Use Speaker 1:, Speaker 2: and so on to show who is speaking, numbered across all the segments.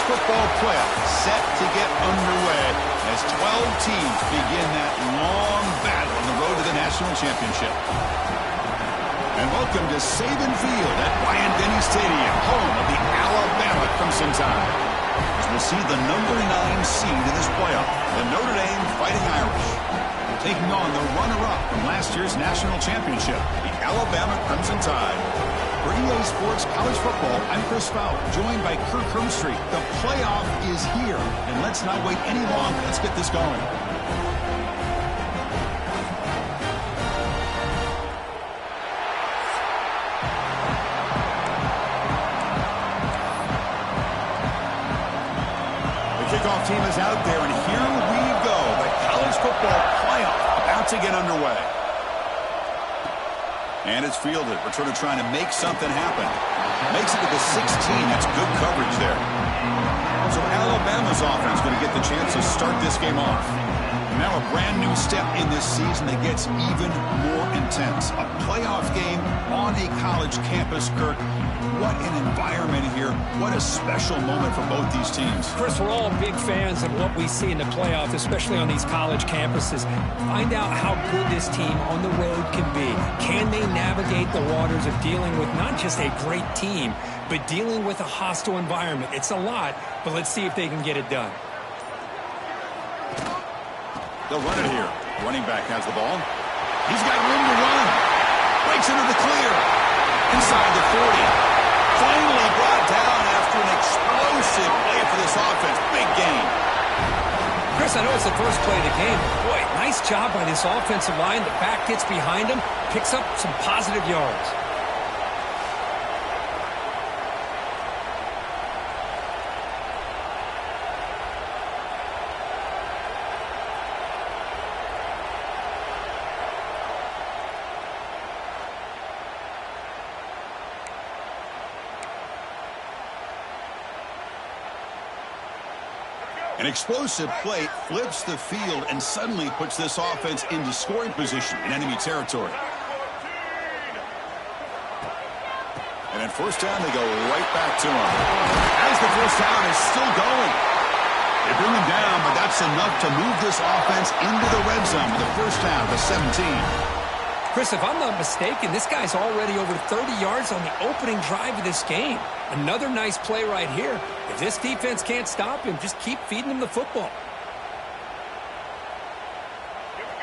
Speaker 1: football playoff set to get underway as 12 teams begin that long battle on the road to the national championship. And welcome to Saban Field at Bryant-Denny Stadium, home of the Alabama Crimson Tide. As we'll see the number 9 seed in this playoff, the Notre Dame Fighting Irish, taking on the runner-up from last year's national championship, the Alabama Crimson Tide. For EA Sports College Football, I'm Chris Fowler, joined by Kirk Hermstreet. The playoff is here, and let's not wait any longer. Let's get this going. The kickoff team is out there, and here we go. The college football playoff about to get underway. And it's fielded. Returner trying to make something happen. Makes it to the 16. That's good coverage there. So Alabama's offense going to get the chance to start this game off. And now a brand new step in this season that gets even more intense. A playoff game on a college campus, Kirk. What an environment here. What a special moment for both these teams.
Speaker 2: Chris, we're all big fans of what we see in the playoff, especially on these college campuses. Find out how good this team on the road can be. Can they navigate the waters of dealing with not just a great team, but dealing with a hostile environment? It's a lot, but let's see if they can get it done.
Speaker 1: They'll run it here. Running back has the ball. He's got room to run. Breaks into the clear. Inside the 40. Finally brought down after an explosive play for this offense. Big game.
Speaker 2: Chris, I know it's the first play of the game. Boy, nice job by this offensive line. The back gets behind him, picks up some positive yards.
Speaker 1: An explosive play flips the field and suddenly puts this offense into scoring position in enemy territory. And then first down, they go right back to him. As the first down is still going. They bring him down, but that's enough to move this offense into the red zone with a first down to 17.
Speaker 2: Chris, if I'm not mistaken, this guy's already over 30 yards on the opening drive of this game. Another nice play right here. If this defense can't stop him, just keep feeding him the football.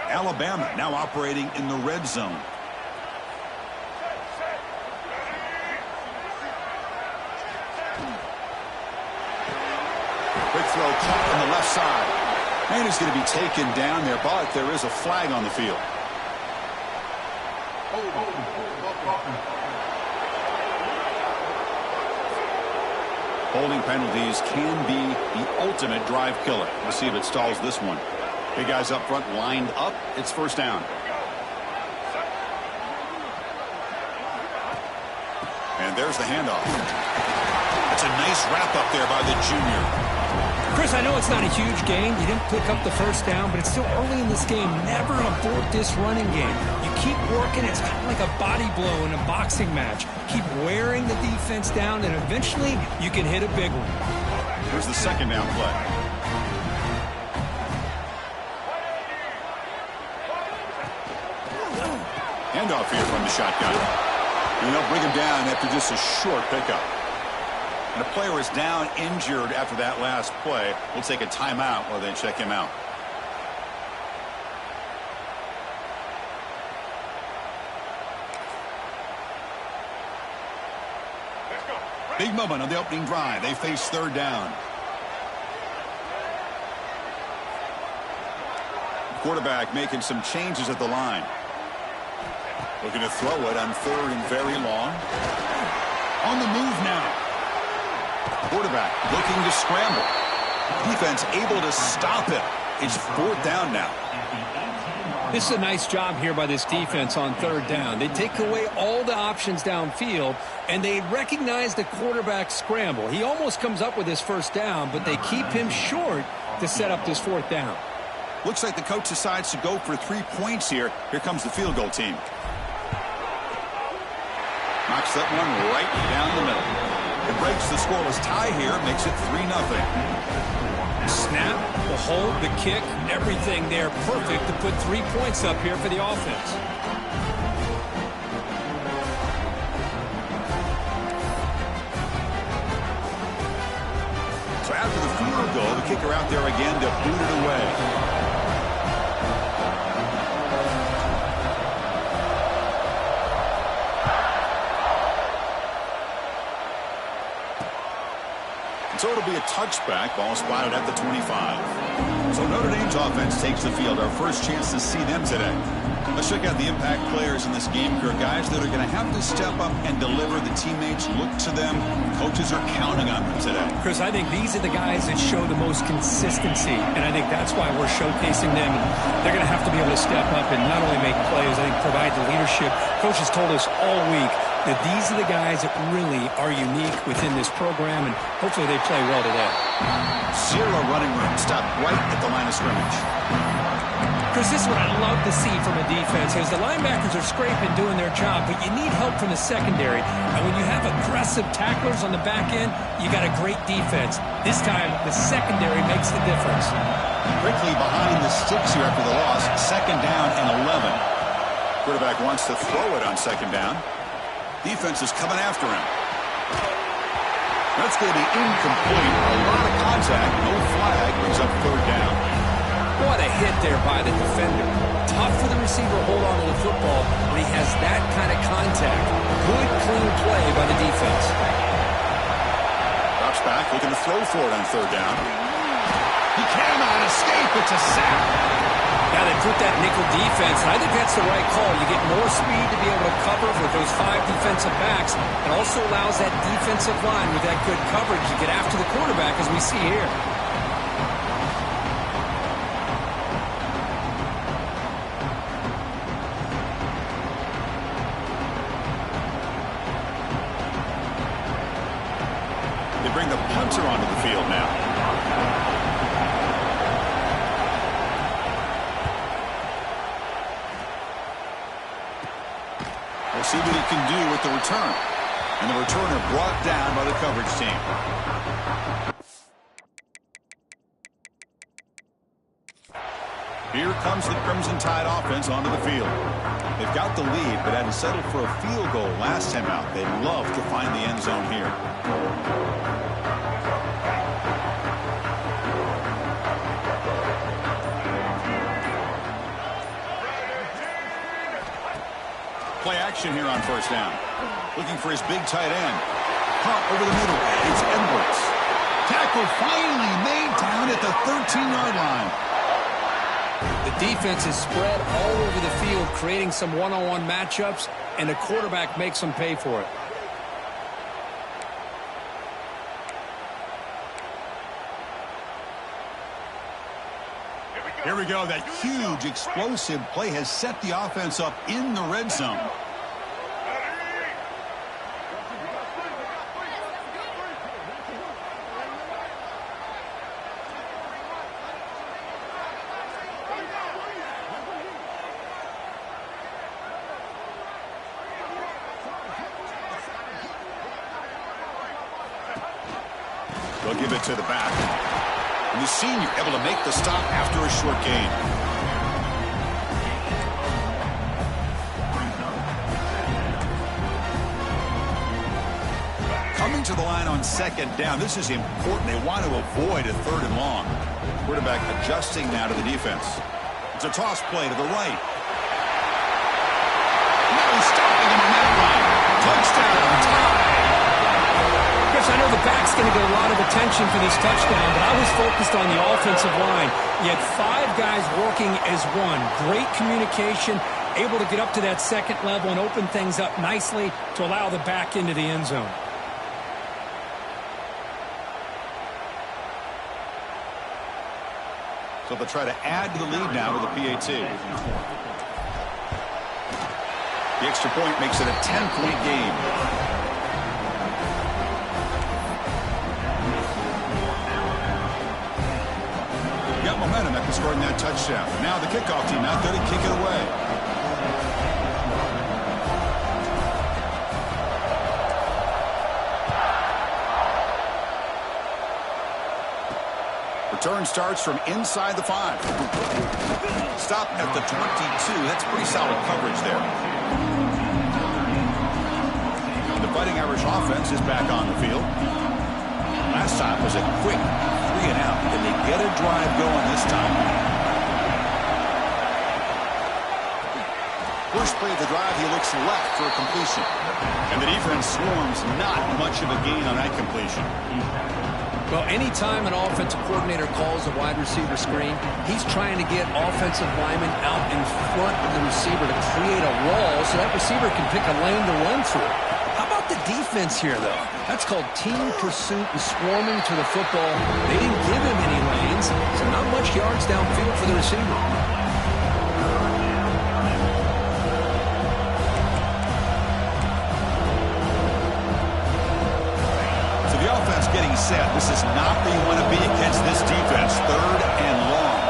Speaker 1: Alabama now operating in the red zone. Quick throw caught on the left side. And he's going to be taken down there, but there is a flag on the field. Holding penalties can be the ultimate drive killer. We'll see if it stalls this one. Big guys up front lined up. It's first down. And there's the handoff. That's a nice wrap up there by the junior.
Speaker 2: Chris, I know it's not a huge gain. You didn't pick up the first down, but it's still early in this game. Never abort this running game. You keep working. It's kind of like a body blow in a boxing match. Keep wearing the defense down, and eventually you can hit a big one.
Speaker 1: Here's the second down play. Handoff here from the shotgun. And they'll bring him down after just a short pickup. And a player is down injured after that last play. We'll take a timeout while they check him out. Big moment on the opening drive. They face third down. Quarterback making some changes at the line. Looking to throw it on third and very long. On the move now. Quarterback looking to scramble. Defense able to stop it. It's fourth down now.
Speaker 2: This is a nice job here by this defense on third down. They take away all the options downfield, and they recognize the quarterback scramble. He almost comes up with his first down, but they keep him short to set up this fourth down.
Speaker 1: Looks like the coach decides to go for 3 points here. Here comes the field goal team. Knocks that one right down the middle. It breaks the scoreless tie here, makes it 3-0.
Speaker 2: Snap, the hold, the kick, everything there perfect to put 3 points up here for the offense.
Speaker 1: So after the field goal, the kicker out there again to boot it away. So it'll be a touchback, ball spotted at the 25. So Notre Dame's offense takes the field, our first chance to see them today. Let's check out the impact players in this game here, guys that are going to have to step up and deliver. The teammates look to them. Coaches are counting on them today.
Speaker 2: Chris, I think these are the guys that show the most consistency, and I think that's why we're showcasing them. They're going to have to be able to step up and not only make plays, I think provide the leadership. Coaches told us all week that these are the guys that really are unique within this program, and hopefully they play well today.
Speaker 1: Zero running room, stopped right at the line of scrimmage.
Speaker 2: Chris, this is what I love to see from a defense is the linebackers are scraping, doing their job, but you need help from the secondary. And when you have aggressive tacklers on the back end, you got a great defense. This time, the secondary makes the difference.
Speaker 1: Quickly behind the sticks here after the loss, 2nd down and 11. Quarterback wants to throw it on 2nd down. Defense is coming after him. That's going to be incomplete. A lot of contact. No flag. Brings up 3rd down.
Speaker 2: What a hit there by the defender. Tough for the receiver to hold on to the football when he has that kind of contact. Good, clean play by the defense.
Speaker 1: Drops back, looking to throw for it on 3rd down. He cannot escape. It's a sack.
Speaker 2: Now they put that nickel defense, and I think that's the right call. You get more speed to be able to cover with those 5 defensive backs. It also allows that defensive line with that good coverage to get after the quarterback, as we see here.
Speaker 1: They bring the punter onto the field now. See what he can do with the return. And the returner brought down by the coverage team. Here comes the Crimson Tide offense onto the field. They've got the lead, but had to settle for a field goal last time out. They'd love to find the end zone here. Play action here on 1st down. Looking for his big tight end. Pump over the middle. It's Edwards. Tackle finally made down at the 13-yard line.
Speaker 2: The defense is spread all over the field, creating some one-on-one matchups, and the quarterback makes them pay for it.
Speaker 1: Here we go. That huge, explosive play has set the offense up in the red zone. They'll give it to the back. And the senior able to make the stop after a short gain. Coming to the line on 2nd down. This is important. They want to avoid a 3rd and long. Quarterback adjusting now to the defense. It's a toss play to the right. Now he's stopping him on that line. Touchdown, tie.
Speaker 2: I know the back's going to get a lot of attention for this touchdown, but I was focused on the offensive line. You had 5 guys working as one. Great communication, able to get up to that 2nd level and open things up nicely to allow the back into the end zone.
Speaker 1: So they'll try to add to the lead now with a PAT. The extra point makes it a 10-point game. Got momentum after scoring that touchdown. Now the kickoff team out there to kick it away. Return starts from inside the 5. Stopped at the 22. That's pretty solid coverage there. The Fighting Irish offense is back on the field. Last time was a quick 3-and-out. Can they get a drive going this time? First play of the drive, he looks left for a completion. And the defense swarms, not much of a gain on that completion.
Speaker 2: Well, anytime an offensive coordinator calls a wide receiver screen, he's trying to get offensive linemen out in front of the receiver to create a wall so that receiver can pick a lane to run through. How about the defense here, though? That's called team pursuit and swarming to the football. They didn't give him any lanes, so not much yards downfield for the receiver.
Speaker 1: Getting set. This is not where you want to be against this defense. 3rd and long.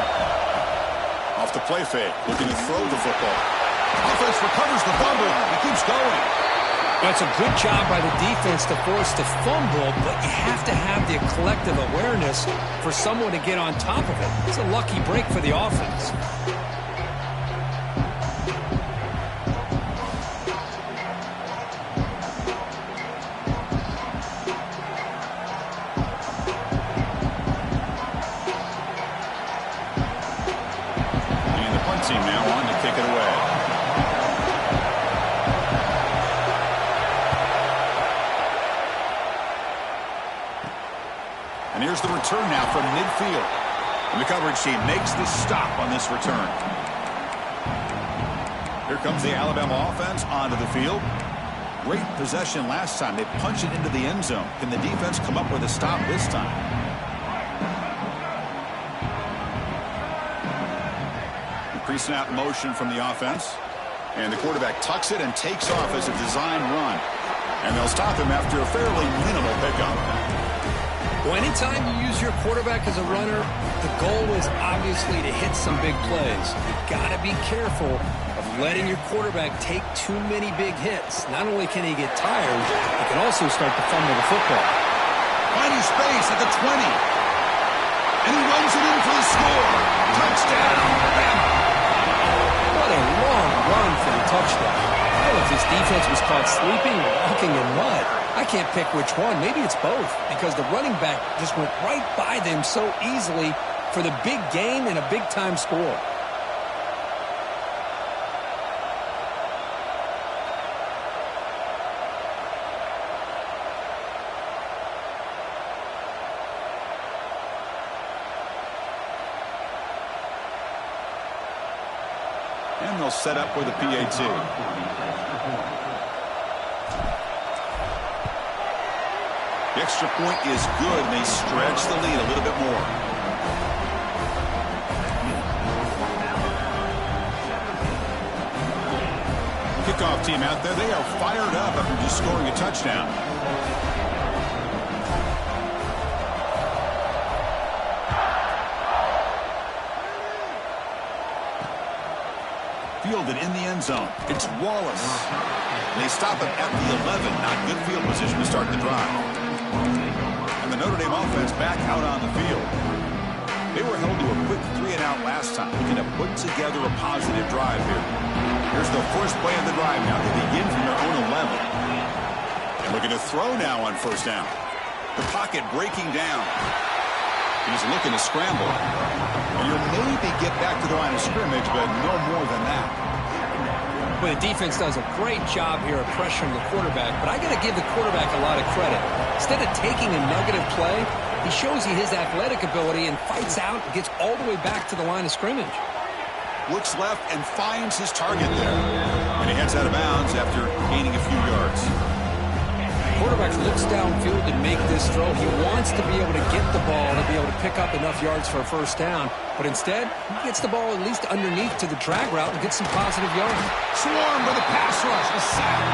Speaker 1: Off the play fake. Looking to throw the football. Offense recovers the fumble. He keeps going.
Speaker 2: That's a good job by the defense to force the fumble, but you have to have the collective awareness for someone to get on top of it. It's a lucky break for the offense.
Speaker 1: Return now from midfield. And the coverage team makes the stop on this return. Here comes the Alabama offense onto the field. Great possession last time. They punch it into the end zone. Can the defense come up with a stop this time? Pre-snap motion from the offense. And the quarterback tucks it and takes off as a design run. And they'll stop him after a fairly minimal pickup.
Speaker 2: Well, anytime you use your quarterback as a runner, the goal is obviously to hit some big plays. You've got to be careful of letting your quarterback take too many big hits. Not only can he get tired, he can also start to fumble the football.
Speaker 1: Finding space at the 20. And he runs it in for the score. Touchdown, Alabama.
Speaker 2: What a long run for the touchdown. I don't know if this defense was caught sleeping or walking in mud. I can't pick which one. Maybe it's both, because the running back just went right by them so easily for the big gain and a big-time score.
Speaker 1: And they'll set up with a PAT. The extra point is good, and they stretch the lead a little bit more. Kickoff team out there, they are fired up after just scoring a touchdown. Fielded in the end zone. It's Wallace. They stop him at the 11. Not good field position to start the drive. And the Notre Dame offense back out on the field. They were held to a quick 3-and-out last time. Looking to put together a positive drive here. Here's the first play of the drive now. They begin from their own 11. And looking to throw now on first down. The pocket breaking down. He's looking to scramble. And you'll maybe get back to the line of scrimmage, but no more than that.
Speaker 2: Well, the defense does a great job here of pressuring the quarterback, but I got to give the quarterback a lot of credit. Instead of taking a negative play, he shows you his athletic ability and fights out and gets all the way back to the line of scrimmage.
Speaker 1: Looks left and finds his target there. And he heads out of bounds after gaining a few yards.
Speaker 2: Quarterback looks downfield to make this throw. He wants to be able to get the ball to be able to pick up enough yards for a first down. But instead, he gets the ball at least underneath to the drag route and gets some positive yards.
Speaker 1: Swarm with a pass rush. A sack.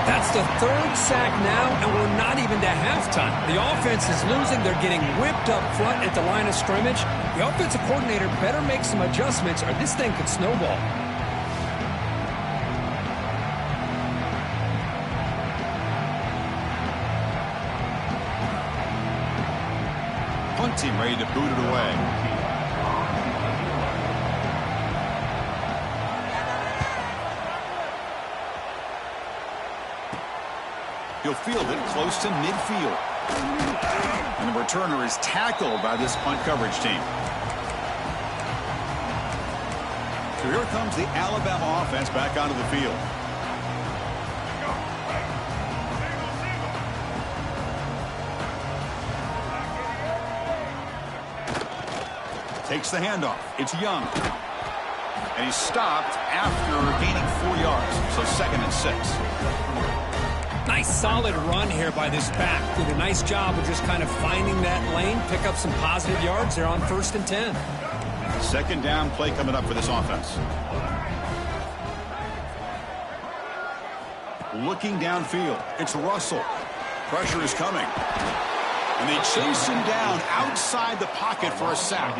Speaker 2: That's the 3rd sack now, and we're not even to halftime. The offense is losing. They're getting whipped up front at the line of scrimmage. The offensive coordinator better make some adjustments or this thing could snowball.
Speaker 1: punt team ready to boot it away. He'll field it close to midfield. And the returner is tackled by this punt coverage team. So here comes the Alabama offense back onto the field. Takes the handoff. It's Young. And he's stopped after gaining 4 yards. So 2nd and 6.
Speaker 2: Nice solid run here by this back. Did a nice job of just kind of finding that lane, pick up some positive yards there on 1st and 10.
Speaker 1: 2nd down play coming up for this offense. Looking downfield. It's Russell. Pressure is coming. And they chase him down outside the pocket for a sack.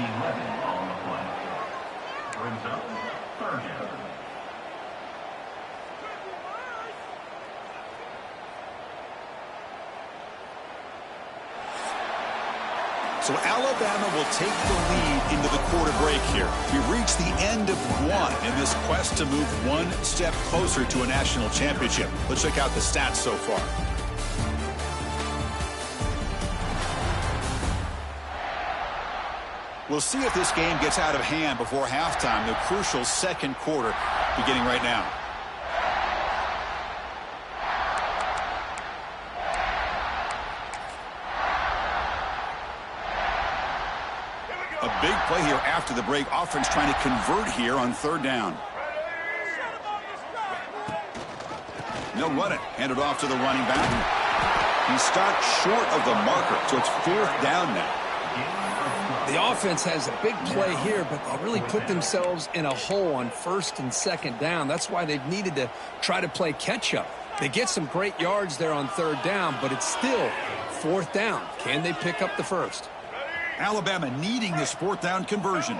Speaker 1: So Alabama will take the lead into the quarter break here. We reach the end of 1 in this quest to move 1 step closer to a national championship. Let's check out the stats so far. We'll see if this game gets out of hand before halftime, the crucial 2nd quarter beginning right now. A big play here after the break. Offense trying to convert here on 3rd down. They'll run it. Hand it off to the running back. He stopped short of the marker, so it's 4th down now.
Speaker 2: The offense has a big play here, but they really put themselves in a hole on 1st and 2nd down. That's why they've needed to try to play catch-up. They get some great yards there on 3rd down, but it's still 4th down. Can they pick up the 1st?
Speaker 1: Alabama needing this 4th down conversion.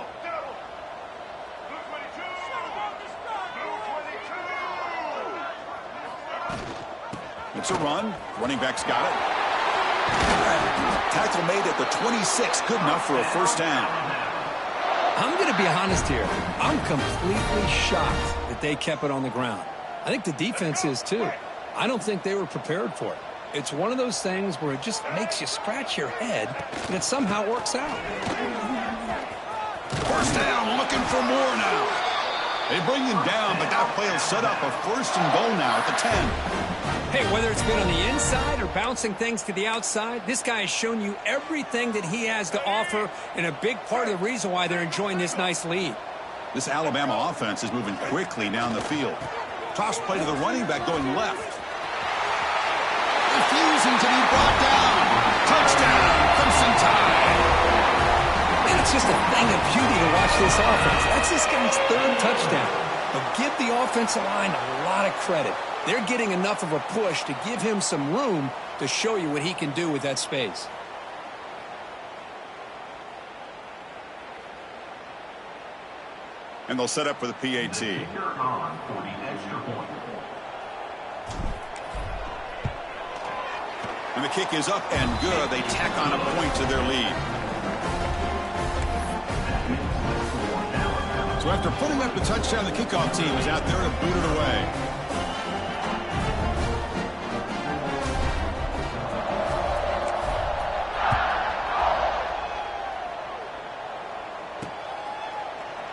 Speaker 1: It's a run. Running back's got it. Tackle made at the 26. Good enough for a 1st down.
Speaker 2: I'm going to be honest here. I'm completely shocked that they kept it on the ground. I think the defense is too. I don't think they were prepared for it. It's one of those things where it just makes you scratch your head, and it somehow works out.
Speaker 1: 1st down, looking for more now. They bring him down, but that play will set up a 1st and goal now at the 10.
Speaker 2: Hey, whether it's been on the inside or bouncing things to the outside, this guy has shown you everything that he has to offer, and a big part of the reason why they're enjoying this nice lead.
Speaker 1: This Alabama offense is moving quickly down the field. Toss play to the running back going left. Refusing to be brought down. Touchdown, Crimson Tide.
Speaker 2: And it's just a thing of beauty to watch this offense. That's this guy's 3rd touchdown. But give the offensive line a lot of credit. They're getting enough of a push to give him some room to show you what he can do with that space.
Speaker 1: And they'll set up for the PAT. And the kick is up and good. They tack on a point to their lead. So after putting up the touchdown, the kickoff team is out there to boot it away.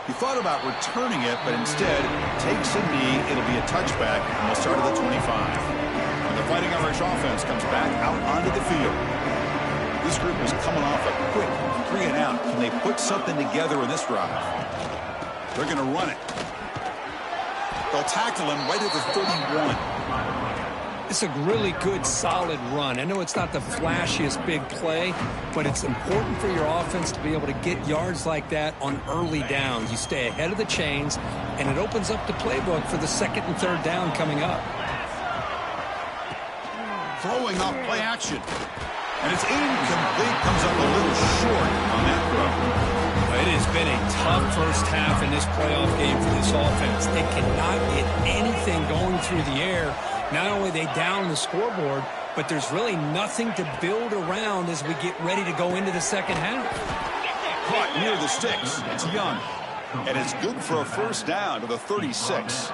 Speaker 1: He thought about returning it, but instead takes a knee. It'll be a touchback, and we'll start at the 25. And the Fighting Irish offense comes back out onto the field. This group is coming off a quick 3 and out. Can they put something together in this drive? They're going to run it. They'll tackle him right at the 31.
Speaker 2: It's a really good, solid run. I know it's not the flashiest big play, but it's important for your offense to be able to get yards like that on early downs. You stay ahead of the chains, and it opens up the playbook for the 2nd and 3rd down coming up.
Speaker 1: Throwing off play action. And it's incomplete. Comes up a little short on that throw.
Speaker 2: It has been a tough first half in this playoff game for this offense. They cannot get anything going through the air. Not only are they down the scoreboard, but there's really nothing to build around as we get ready to go into the second half.
Speaker 1: Caught near the sticks. It's Young. And it's good for a first down to the 36.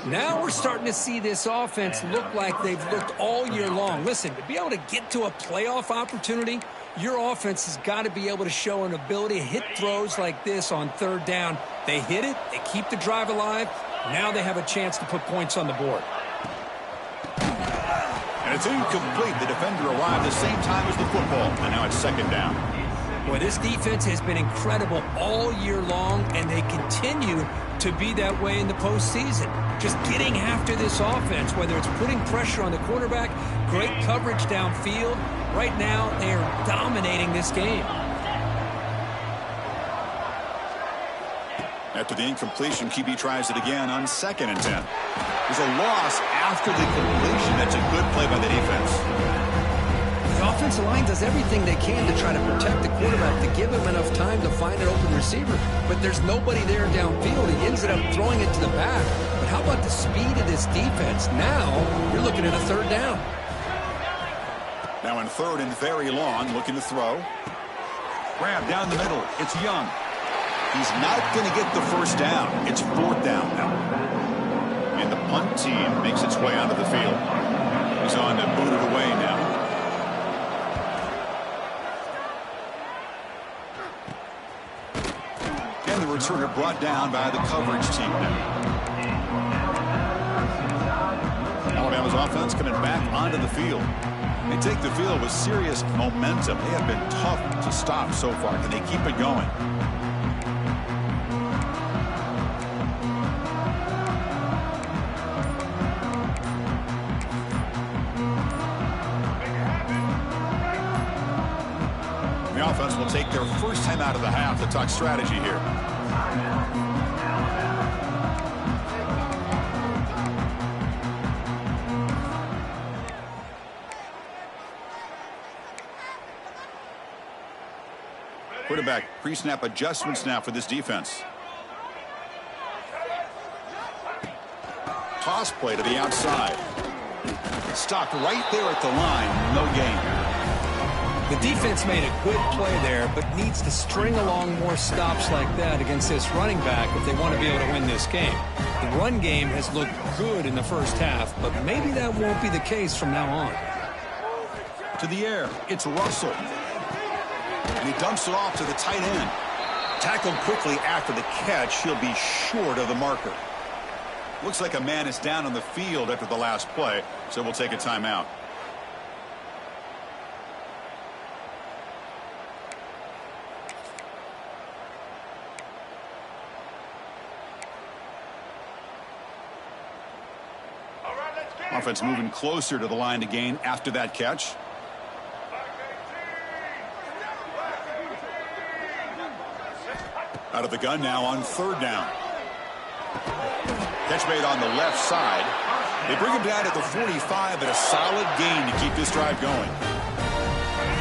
Speaker 2: Now we're starting to see this offense look like they've looked all year long. Listen, to be able to get to a playoff opportunity, your offense has got to be able to show an ability to hit throws like this on third down. They hit it, they keep the drive alive. Now they have a chance to put points on the board.
Speaker 1: And it's incomplete. The defender arrived the same time as the football, and now it's second down.
Speaker 2: Boy, this defense has been incredible all year long, and they continue to be that way in the postseason. Just getting after this offense, whether it's putting pressure on the quarterback, great coverage downfield. Right now, they are dominating this game.
Speaker 1: After the incompletion, QB tries it again on 2nd and 10. There's a loss after the completion. That's a good play by the defense.
Speaker 2: The offensive line does everything they can to try to protect the quarterback, to give him enough time to find an open receiver. But there's nobody there downfield. He ends up throwing it to the back. But how about the speed of this defense? Now you're looking at a third down.
Speaker 1: Now in 3rd and very long, looking to throw. Grab down the middle. It's Young. He's not going to get the first down. It's 4th down now. And the punt team makes its way onto the field. He's on to boot it away now. And the returner brought down by the coverage team now. Alabama's offense coming back onto the field. They take the field with serious momentum. They have been tough to stop so far. Can they keep it going? The offense will take their first time out of the half to talk strategy here. Quarterback pre-snap adjustments now for this defense. Toss play to the outside. Stopped right there at the line. No gain.
Speaker 2: The defense made a good play there, but needs to string along more stops like that against this running back if they want to be able to win this game. The run game has looked good in the first half, but maybe that won't be the case from now on.
Speaker 1: To the air, it's Russell. And he dumps it off to the tight end. Tackled quickly after the catch. He'll be short of the marker. Looks like a man is down on the field after the last play, so we'll take a timeout. Offense moving closer to the line to gain after that catch. Out of the gun now on 3rd down. Catch made on the left side. They bring him down at the 45, and a solid gain to keep this drive going.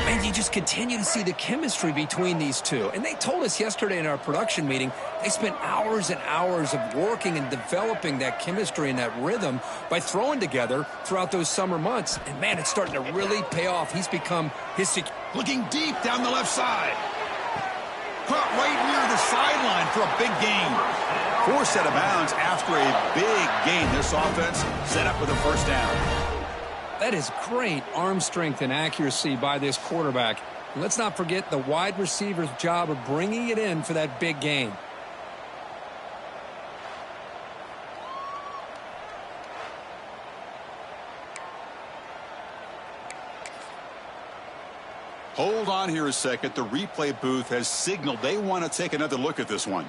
Speaker 2: And you just continue to see the chemistry between these two. And they told us yesterday in our production meeting, they spent hours and hours of working and developing that chemistry and that rhythm by throwing together throughout those summer months. And, man, it's starting to really pay off. He's become his...
Speaker 1: Looking deep down the left side. Caught right near the sideline for a big gain. 4 set of bounds after a big gain. This offense set up with a first down.
Speaker 2: That is great arm strength and accuracy by this quarterback. And let's not forget the wide receiver's job of bringing it in for that big gain.
Speaker 1: Hold on here a second. The replay booth has signaled they want to take another look at this one.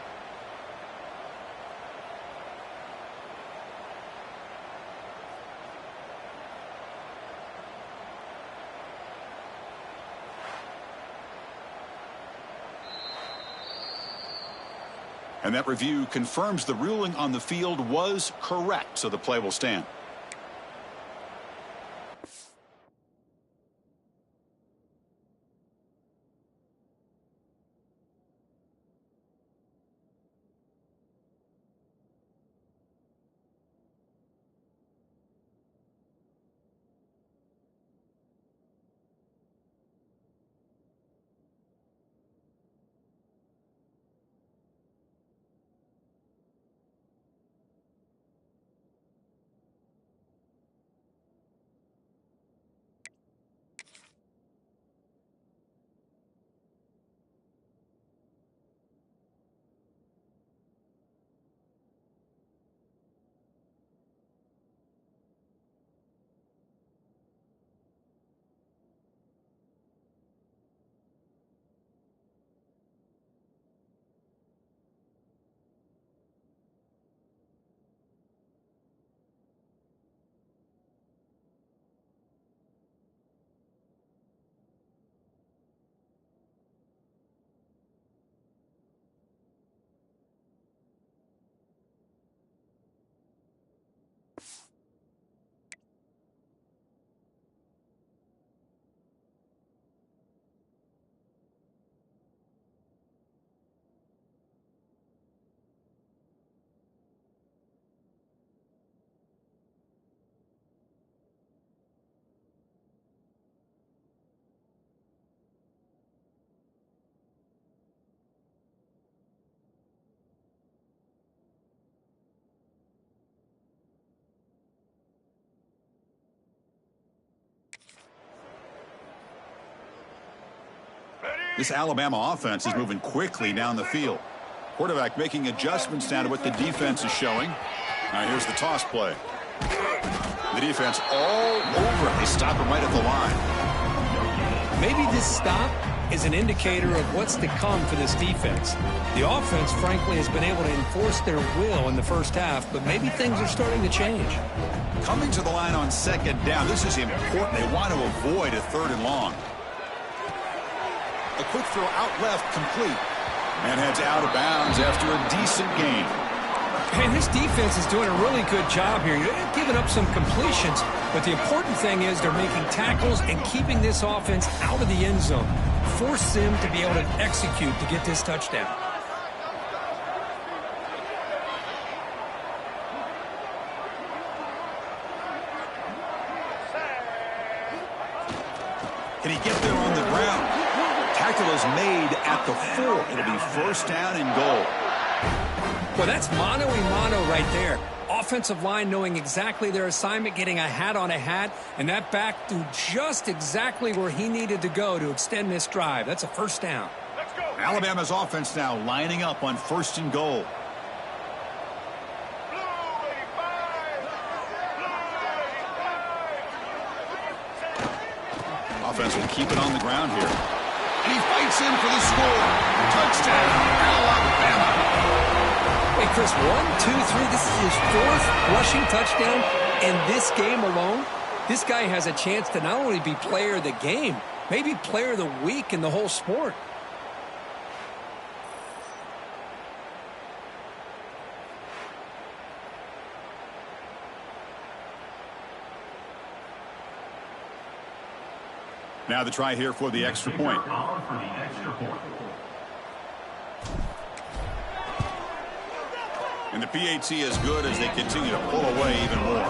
Speaker 1: And that review confirms the ruling on the field was correct, so the play will stand. This Alabama offense is moving quickly down the field. Quarterback making adjustments down to what the defense is showing. Now here's the toss play. The defense all over it. They stop him right at the line.
Speaker 2: Maybe this stop is an indicator of what's to come for this defense. The offense, frankly, has been able to enforce their will in the first half, but maybe things are starting to change.
Speaker 1: Coming to the line on second down, this is important. They want to avoid a 3rd and long. A quick throw out left, complete. And heads out of bounds after a decent gain.
Speaker 2: And this defense is doing a really good job here. They're giving up some completions, but the important thing is they're making tackles and keeping this offense out of the end zone. Force them to be able to execute to get this touchdown.
Speaker 1: Can he get there on the ground? Tackle is made at the 4. It'll be 1st down and goal.
Speaker 2: Well, that's mano-a-mano right there. Offensive line knowing exactly their assignment, getting a hat on a hat, and that back to just exactly where he needed to go to extend this drive. That's a 1st down.
Speaker 1: Let's go. Alabama's offense now lining up on 1st and goal. Offense will keep it on the ground here. And he fights in for the score. Touchdown, Alabama.
Speaker 2: Wait, Chris, 1, 2, 3. This is his 4th rushing touchdown in this game alone. This guy has a chance to not only be player of the game, maybe player of the week in the whole sport.
Speaker 1: Now the try here for the extra point. And the PAT is good as they continue to pull away even more.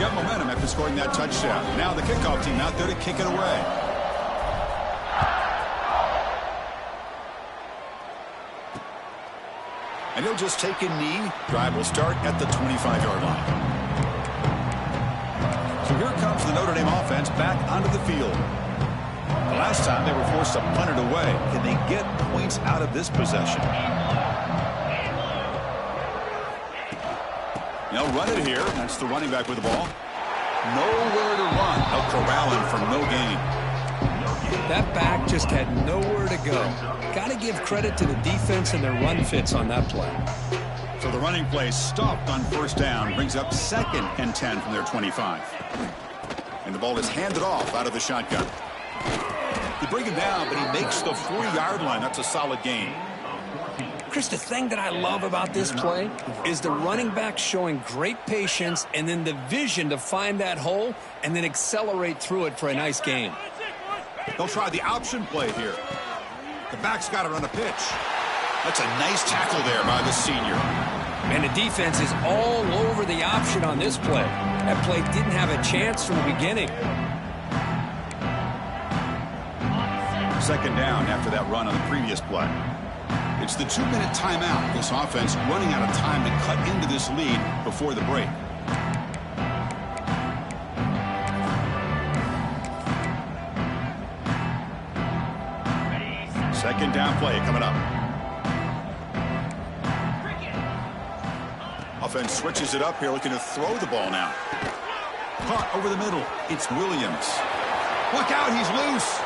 Speaker 1: Got momentum after scoring that touchdown. Now the kickoff team out there to kick it away. And he'll just take a knee. Drive will start at the 25-yard line. So here comes the Notre Dame offense back onto the field. The last time they were forced to punt it away. Can they get points out of this possession? They'll run it here. That's the running back with the ball. Nowhere to run. They'll corral him for no gain.
Speaker 2: That back just had nowhere to go. Got to give credit to the defense and their run fits on that play.
Speaker 1: So the running play stopped on 1st down. Brings up 2nd and 10 from their 25. And the ball is handed off out of the shotgun. They bring him down, but he makes the 40-yard line. That's a solid gain.
Speaker 2: Chris, the thing that I love about this play is the running back showing great patience and then the vision to find that hole and then accelerate through it for a nice gain.
Speaker 1: They'll try the option play here. The back's got to run a pitch. That's a nice tackle there by the senior.
Speaker 2: And the defense is all over the option on this play. That play didn't have a chance from the beginning.
Speaker 1: 2nd down after that run on the previous play. It's the 2-minute timeout. This offense running out of time to cut into this lead before the break. Second down play coming up. Offense switches it up here, looking to throw the ball now. Caught over the middle. It's Williams. Look out, he's loose.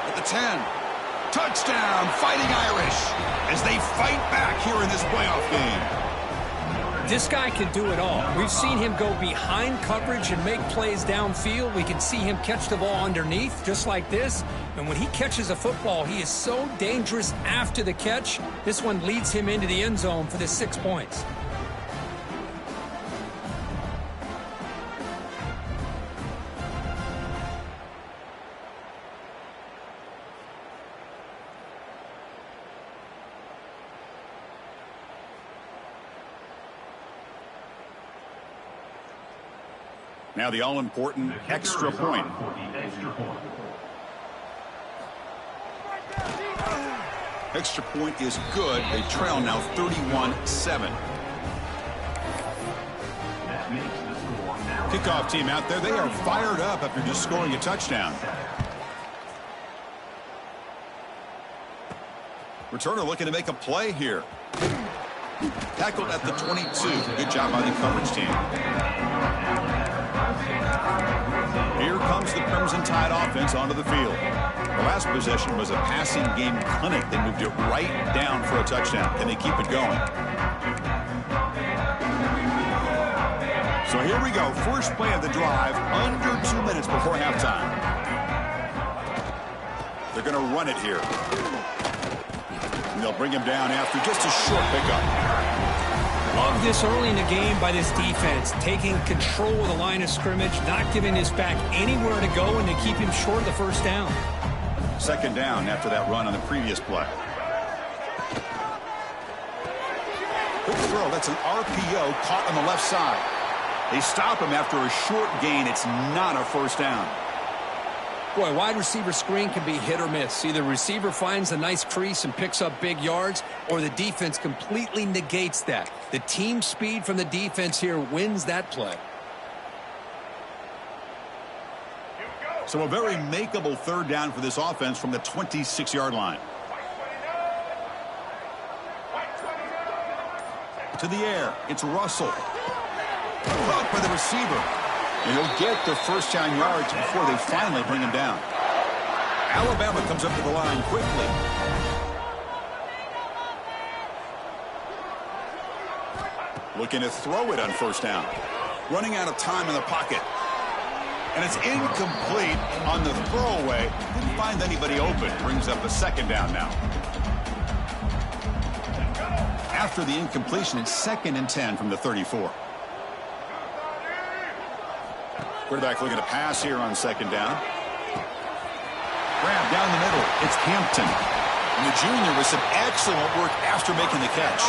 Speaker 1: At the 10. Touchdown, Fighting Irish, as they fight back here in this playoff game.
Speaker 2: This guy can do it all. We've seen him go behind coverage and make plays downfield. We can see him catch the ball underneath, just like this. And when he catches a football, he is so dangerous after the catch. This one leads him into the end zone for the 6 points.
Speaker 1: Now the all-important extra point. Extra point is good. They trail now 31-7. Kickoff team out there, they are fired up after just scoring a touchdown. Returner looking to make a play here. Tackled at the 22. Good job by the coverage team. Here comes the Crimson Tide offense onto the field. The last possession was a passing game clinic. They moved it right down for a touchdown. Can they keep it going? So here we go. First play of the drive, under 2 minutes before halftime. They're going to run it here. And they'll bring him down after just a short pickup.
Speaker 2: Love this early in the game by this defense, taking control of the line of scrimmage, not giving this back anywhere to go, and they keep him short of the first down.
Speaker 1: Second down after that run on the previous play. Quick throw. That's an RPO caught on the left side. They stop him after a short gain. It's not a first down.
Speaker 2: Boy, wide receiver screen can be hit or miss. Either receiver finds a nice crease and picks up big yards, or the defense completely negates that. The team speed from the defense here wins that play.
Speaker 1: So a very makeable third down for this offense from the 26-yard line. To the air. It's Russell. Caught by the receiver. And he'll get the first down yards before they finally bring him down. Alabama comes up to the line quickly. Looking to throw it on first down. Running out of time in the pocket. And it's incomplete on the throwaway. Didn't find anybody open. Brings up a second down now. After the incompletion, it's 2nd and 10 from the 34. Quarterback looking to pass here on second down. Grab down the middle. It's Hampton. And the junior with some excellent work after making the catch.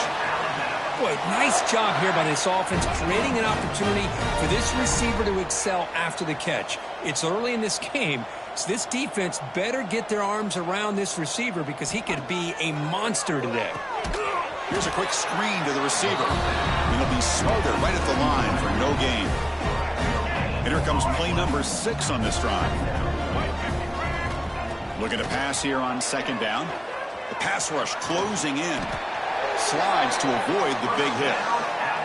Speaker 2: Boy, nice job here by this offense, creating an opportunity for this receiver to excel after the catch. It's early in this game, so this defense better get their arms around this receiver because he could be a monster today.
Speaker 1: Here's a quick screen to the receiver. And he'll be smothered right at the line for no gain. And here comes play number 6 on this drive. Looking to pass here on second down. The pass rush closing in. Slides to avoid the big hit.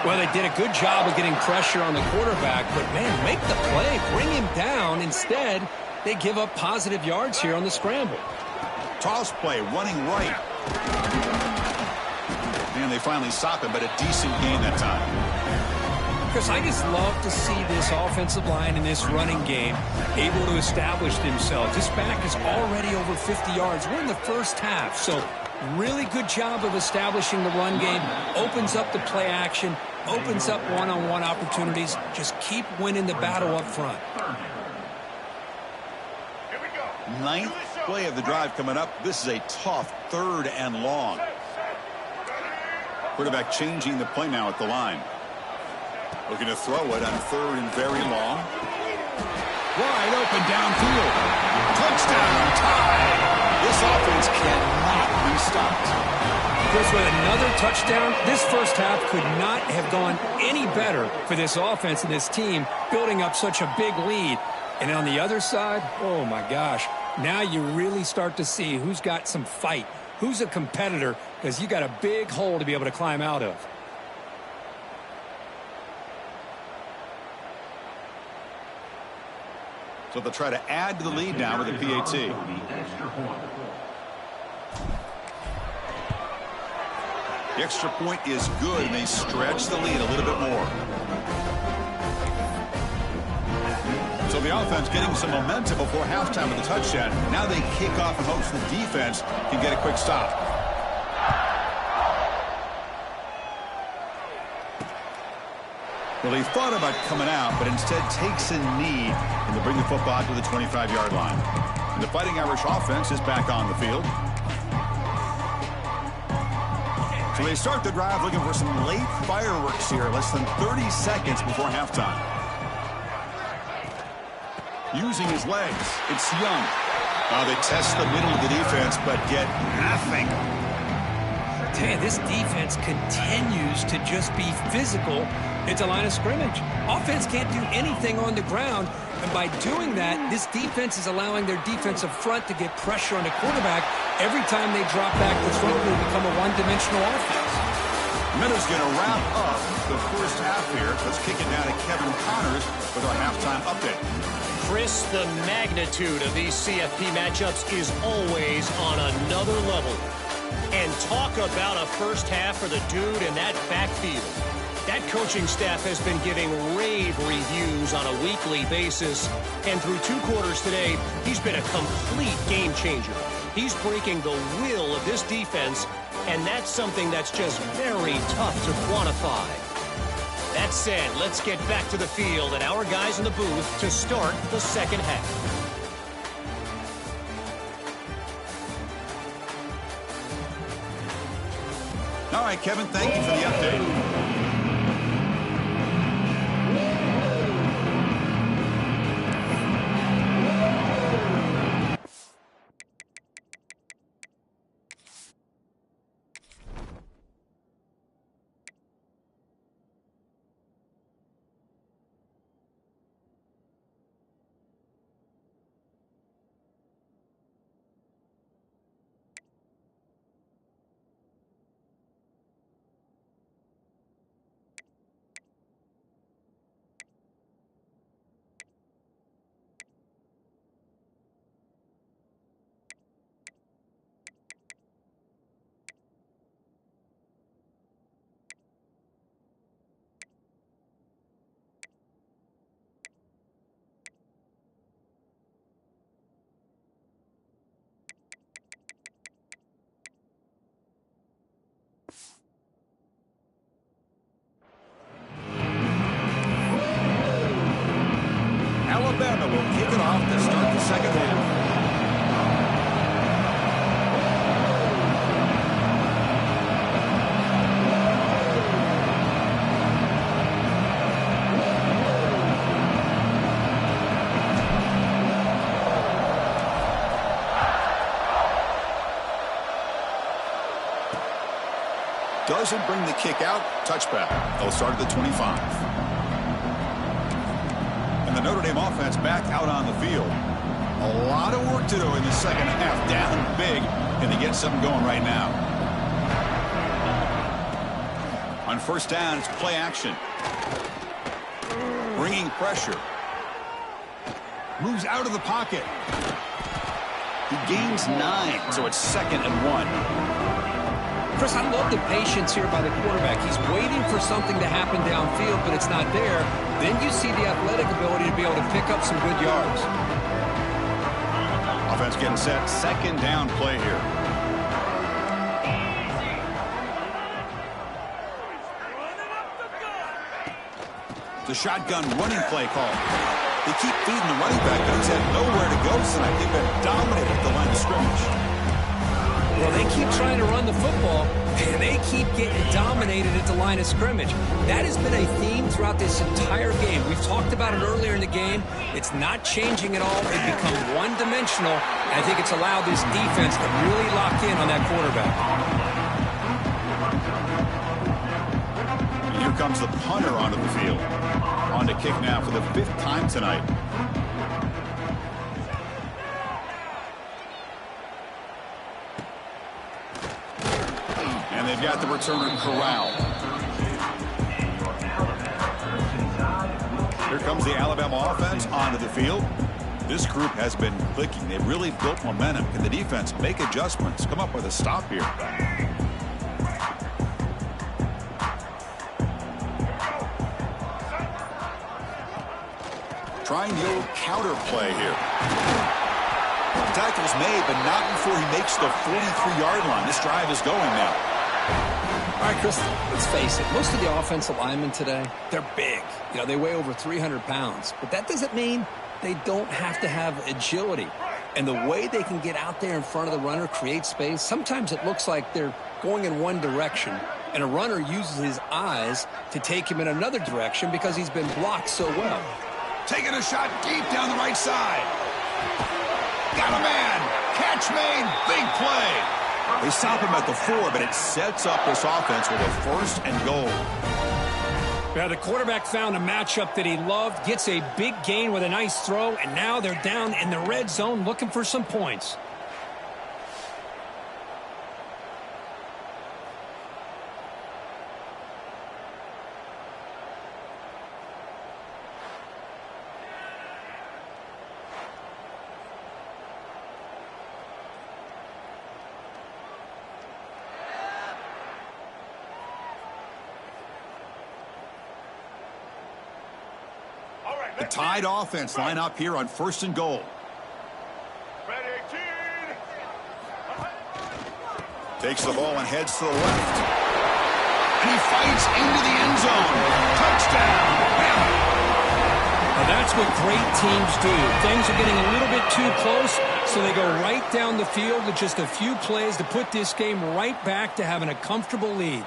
Speaker 2: Well, they did a good job of getting pressure on the quarterback, but, man, make the play, bring him down. Instead, they give up positive yards here on the scramble.
Speaker 1: Toss play, running right. And they finally stop it, but a decent gain that time.
Speaker 2: Because I just love to see this offensive line in this running game able to establish themselves. This back is already over 50 yards. We're in the first half, so really good job of establishing the run game. Opens up the play action, opens up one-on-one opportunities. Just keep winning the battle up front.
Speaker 1: 9th play of the drive coming up. This is a tough 3rd and long. Quarterback changing the play now at the line. Looking to throw it on 3rd and very long. Wide open downfield. Touchdown, Tide. This offense cannot be stopped.
Speaker 2: Chris, with another touchdown, this first half could not have gone any better for this offense and this team, building up such a big lead. And on the other side, oh my gosh, now you really start to see who's got some fight, who's a competitor, because you got a big hole to be able to climb out of.
Speaker 1: So they'll try to add to the lead now with a PAT. The extra point is good, and they stretch the lead a little bit more. So the offense getting some momentum before halftime with the touchdown. Now they kick off and hopes the defense can get a quick stop. Well, he thought about coming out, but instead takes a knee and to bring the football to the 25-yard line. And the Fighting Irish offense is back on the field. So they start the drive looking for some late fireworks here, less than 30 seconds before halftime. Using his legs, it's Young. They test the middle of the defense, but get nothing.
Speaker 2: This defense continues to just be physical It's a line of scrimmage. Offense can't do anything on the ground, and by doing that, this defense is allowing their defensive front to get pressure on the quarterback. Every time they drop back to throw, they become a one-dimensional offense.
Speaker 1: Notra's going to wrap up the first half here. Let's kick it down to Kevin Connors with our halftime update.
Speaker 3: Chris, the magnitude of these CFP matchups is always on another level. And talk about a first half for the dude in that backfield. That coaching staff has been giving rave reviews on a weekly basis. And through 2 quarters today, he's been a complete game changer. He's breaking the will of this defense, and that's something that's just very tough to quantify. That said, let's get back to the field and our guys in the booth to start the second half.
Speaker 1: All right, Kevin, thank you for the update. Alabama will kick it off to start the second half. Doesn't bring the kick out. Touchback. They'll start at the 25. And the Notre Dame offense back out on the field. A lot of work to do in the second half. Down big, and they get something going right now. On first down, it's play action. Bringing pressure. Moves out of the pocket. He gains 9, so it's 2nd and 1.
Speaker 2: Chris, I love the patience here by the quarterback. He's waiting for something to happen downfield, but it's not there. Then you see the athletic ability to be able to pick up some good yards.
Speaker 1: Offense getting set. 2nd down play here. The shotgun running play call. They keep feeding the running back, but he's had nowhere to go tonight. They've been dominated at the line of scrimmage.
Speaker 2: Well, they keep trying to run the football, and they keep getting dominated at the line of scrimmage. That has been a theme throughout this entire game. We've talked about it earlier in the game. It's not changing at all. They've become one-dimensional. I think it's allowed this defense to really lock in on that quarterback.
Speaker 1: And here comes the punter onto the field. On to kick now for the 5th time tonight. They've got the returner corralled. Here comes the Alabama offense onto the field. This group has been clicking. They've really built momentum. Can the defense make adjustments? Come up with a stop here. Trying the old counter play here. Tackle's made, but not before he makes the 43-yard line. This drive is going now.
Speaker 2: All right, Chris, let's face it. Most of the offensive linemen today, they're big. You know, they weigh over 300 pounds. But that doesn't mean they don't have to have agility. And the way they can get out there in front of the runner, create space, sometimes it looks like they're going in one direction, and a runner uses his eyes to take him in another direction because he's been blocked so well.
Speaker 1: Taking a shot deep down the right side. Got a man. Catch made. Big play. They stop him at the 4, but it sets up this offense with a 1st and goal.
Speaker 2: Yeah, the quarterback found a matchup that he loved, gets a big gain with a nice throw, and now they're down in the red zone looking for some points.
Speaker 1: The tied offense line up here on 1st and goal. Takes the ball and heads to the left. And he fights into the end zone. Touchdown.
Speaker 2: Now that's what great teams do. Things are getting a little bit too close, so they go right down the field with just a few plays to put this game right back to having a comfortable lead.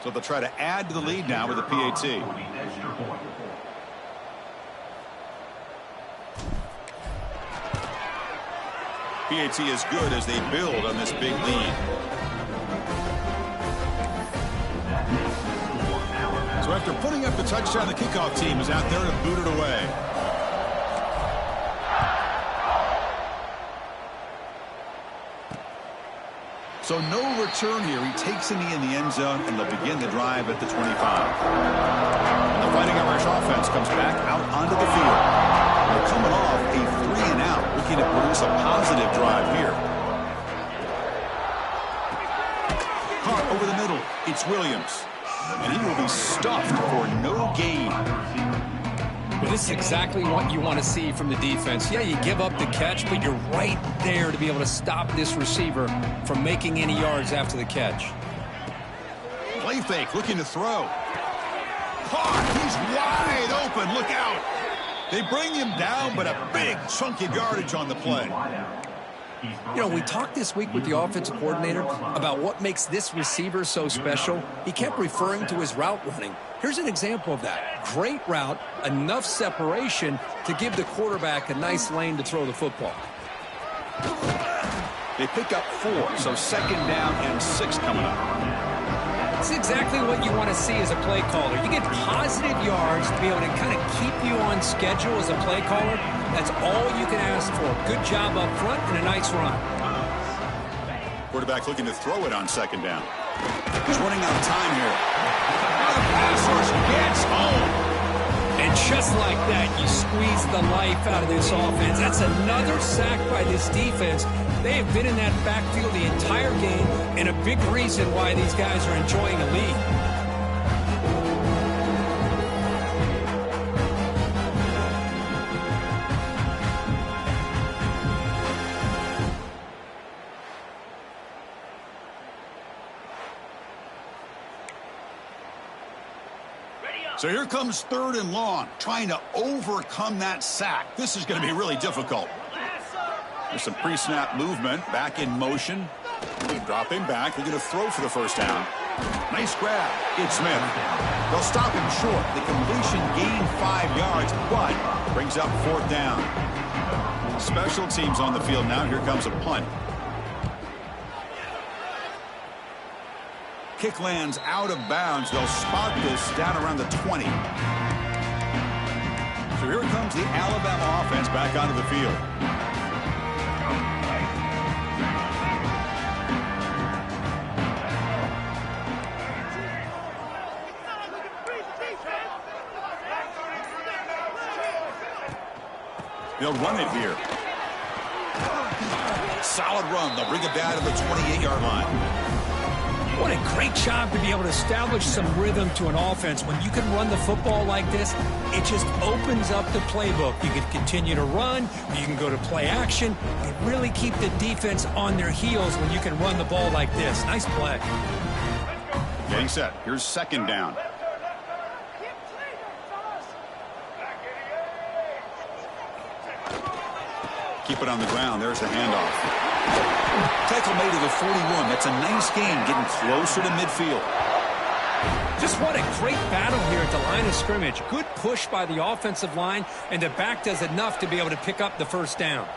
Speaker 1: So they'll try to add to the lead now with a PAT. PAT is good as they build on this big lead. So after putting up the touchdown, the kickoff team is out there to boot it away. So no return here. He takes a knee in the end zone, and they'll begin the drive at the 25. The Fighting Irish offense comes back out onto the field. They're coming off a 3-and-out, looking to produce a positive drive here. Caught over the middle. It's Williams. And he will be stuffed for no gain.
Speaker 2: Well, this is exactly what you want to see from the defense. Yeah, you give up the catch, but you're right there to be able to stop this receiver from making any yards after the catch.
Speaker 1: Play fake, looking to throw. Caught, he's wide open, look out. They bring him down, but a big chunk of yardage on the play.
Speaker 2: You know, we talked this week with the offensive coordinator about what makes this receiver so special. He kept referring to his route running. Here's an example of that. Great route, enough separation to give the quarterback a nice lane to throw the football.
Speaker 1: They pick up 4, so 2nd down and 6 coming up.
Speaker 2: That's exactly what you want to see as a play caller. You get positive yards to be able to kind of keep you on schedule as a play caller. That's all you can ask for. Good job up front and a nice run.
Speaker 1: Quarterback looking to throw it on 2nd down. He's running out of time here. The pass rush gets home.
Speaker 2: And just like that, you squeeze the life out of this offense. That's another sack by this defense. They have been in that backfield the entire game, and a big reason why these guys are enjoying a lead.
Speaker 1: So here comes 3rd and long, trying to overcome that sack. This is going to be really difficult. There's some pre-snap movement, back in motion. Drop him back, they're going to throw for the 1st down. Nice grab, it's Smith. They'll stop him short. The completion gained 5 yards, but brings up 4th down. Special teams on the field now. Here comes a punt. Kick lands out of bounds. They'll spot this down around the 20. So here comes the Alabama offense back onto the field. They'll run it here. Solid run. They'll bring it down to the 28-yard line.
Speaker 2: What a great job to be able to establish some rhythm to an offense. When you can run the football like this, it just opens up the playbook. You can continue to run, you can go to play action, and really keep the defense on their heels when you can run the ball like this. Nice play.
Speaker 1: Getting set. Here's 2nd down. Keep it on the ground. There's the handoff. Tackle made to the 41. That's a nice gain, getting closer to midfield.
Speaker 2: Just what a great battle here at the line of scrimmage. Good push by the offensive line, and the back does enough to be able to pick up the first down.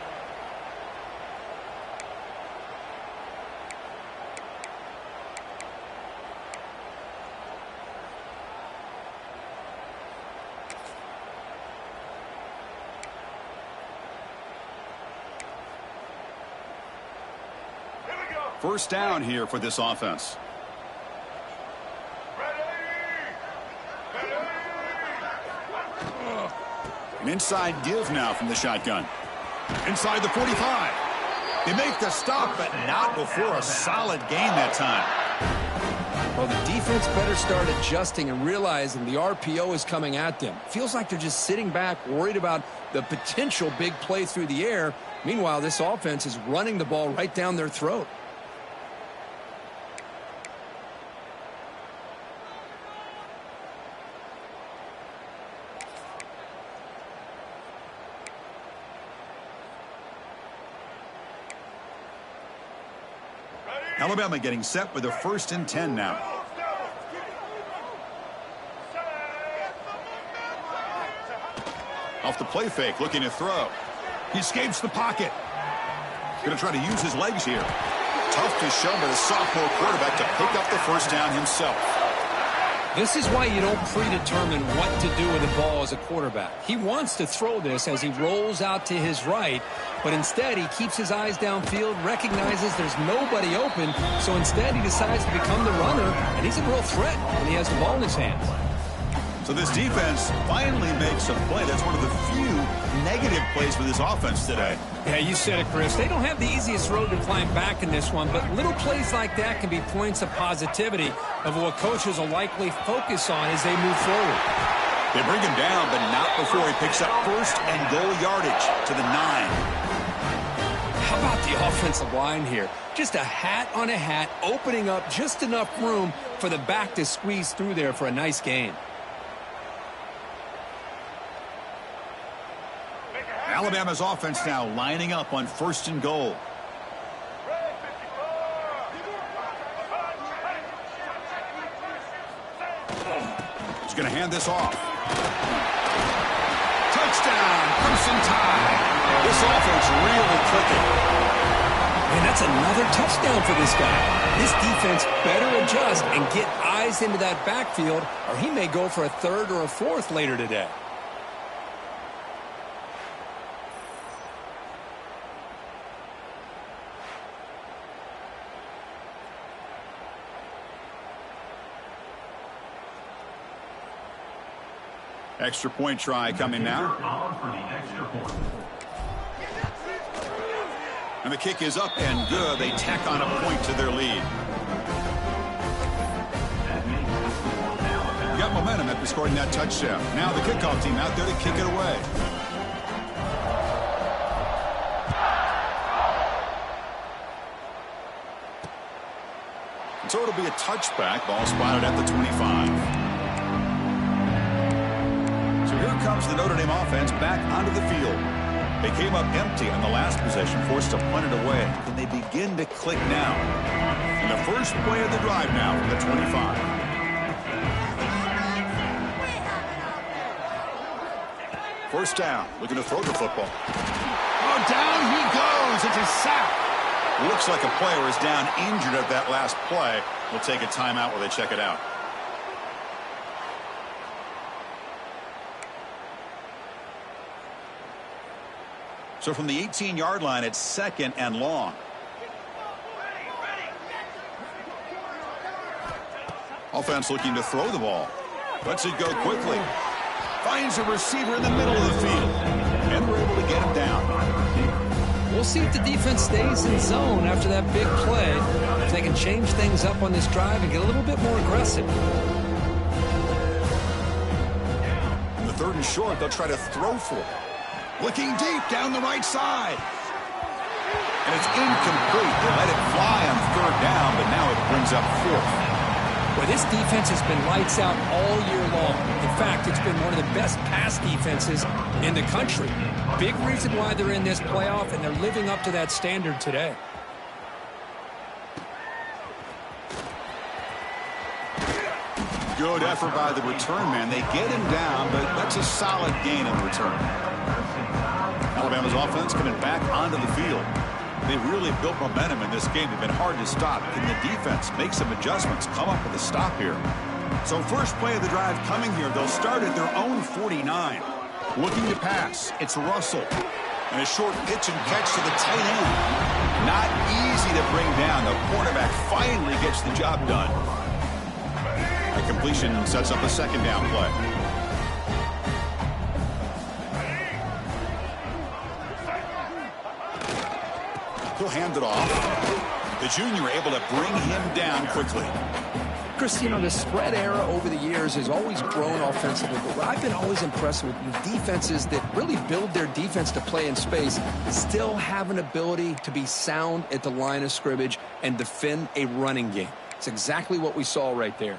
Speaker 1: First down here for this offense. An inside give now from the shotgun. Inside the 45. They make the stop, but not before a solid gain that time.
Speaker 2: Well, the defense better start adjusting and realizing the RPO is coming at them. Feels like they're just sitting back, worried about the potential big play through the air. Meanwhile, this offense is running the ball right down their throat.
Speaker 1: Alabama getting set with a 1st and 10 now. Off the play fake, looking to throw. He escapes the pocket. Going to try to use his legs here. Tough to show by the sophomore quarterback to pick up the first down himself.
Speaker 2: This is why you don't predetermine what to do with the ball as a quarterback. He wants to throw this as he rolls out to his right, but instead he keeps his eyes downfield, recognizes there's nobody open, so instead he decides to become the runner, and he's a real threat when he has the ball in his hands.
Speaker 1: So this defense finally makes a play. That's one of the few negative plays for this offense today.
Speaker 2: Yeah, you said it, Chris. They don't have the easiest road to climb back in this one, but little plays like that can be points of positivity of what coaches will likely focus on as they move forward.
Speaker 1: They bring him down, but not before he picks up 1st and goal yardage to the 9.
Speaker 2: How about the offensive line here? Just a hat on a hat, opening up just enough room for the back to squeeze through there for a nice gain.
Speaker 1: Alabama's offense now lining up on 1st and goal. He's going to hand this off. Touchdown, Crimson Tide. This offense really clicking.
Speaker 2: And that's another touchdown for this guy. This defense better adjust and get eyes into that backfield, or he may go for a 3rd or a 4th later today.
Speaker 1: Extra point try coming now. And the kick is up and good. They tack on a point to their lead. Got momentum after scoring that touchdown. Now the kickoff team out there to kick it away. So it'll be a touchback. Ball spotted at the 25. Here comes the Notre Dame offense back onto the field. They came up empty on the last possession, forced to punt it away. And they begin to click now. And the first play of the drive now from the 25. First down, looking to throw the football. Oh, down he goes. It's a sack. Looks like a player is down injured at that last play. We'll take a timeout while they check it out. So from the 18-yard line, it's 2nd and long. Offense looking to throw the ball. Lets it go quickly. Finds a receiver in the middle of the field. And we're able to get him down.
Speaker 2: We'll see if the defense stays in zone after that big play. If they can change things up on this drive and get a little bit more aggressive.
Speaker 1: In the 3rd and short, they'll try to throw for it. Looking deep down the right side. And it's incomplete. They let it fly on 3rd down, but now it brings up 4th.
Speaker 2: Well, this defense has been lights out all year long. In fact, it's been one of the best pass defenses in the country. Big reason why they're in this playoff, and they're living up to that standard today.
Speaker 1: Good effort by the return man. They get him down, but that's a solid gain in the return. Alabama's offense coming back onto the field. They really built momentum in this game. They've been hard to stop. Can the defense make some adjustments, come up with a stop here? So first play of the drive coming here. They'll start at their own 49. Looking to pass. It's Russell. And a short pitch and catch to the tight end. Not easy to bring down. The quarterback finally gets the job done. A completion sets up a second down play. He'll hand it off. The junior able to bring him down quickly.
Speaker 4: Chris, you know, the spread era over the years has always grown offensively, but what I've been always impressed with defenses that really build their defense to play in space still have an ability to be sound at the line of scrimmage and defend a running game. It's exactly what we saw right there.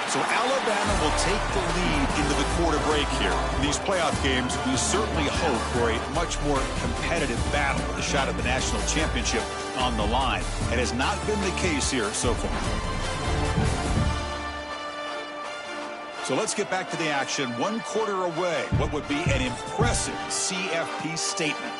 Speaker 1: So Alabama will take the lead into the quarter break here. In these playoff games, we certainly hope for a much more competitive battle with a shot at the national championship on the line. It has not been the case here so far. So let's get back to the action. 1 quarter away. What would be an impressive CFP statement?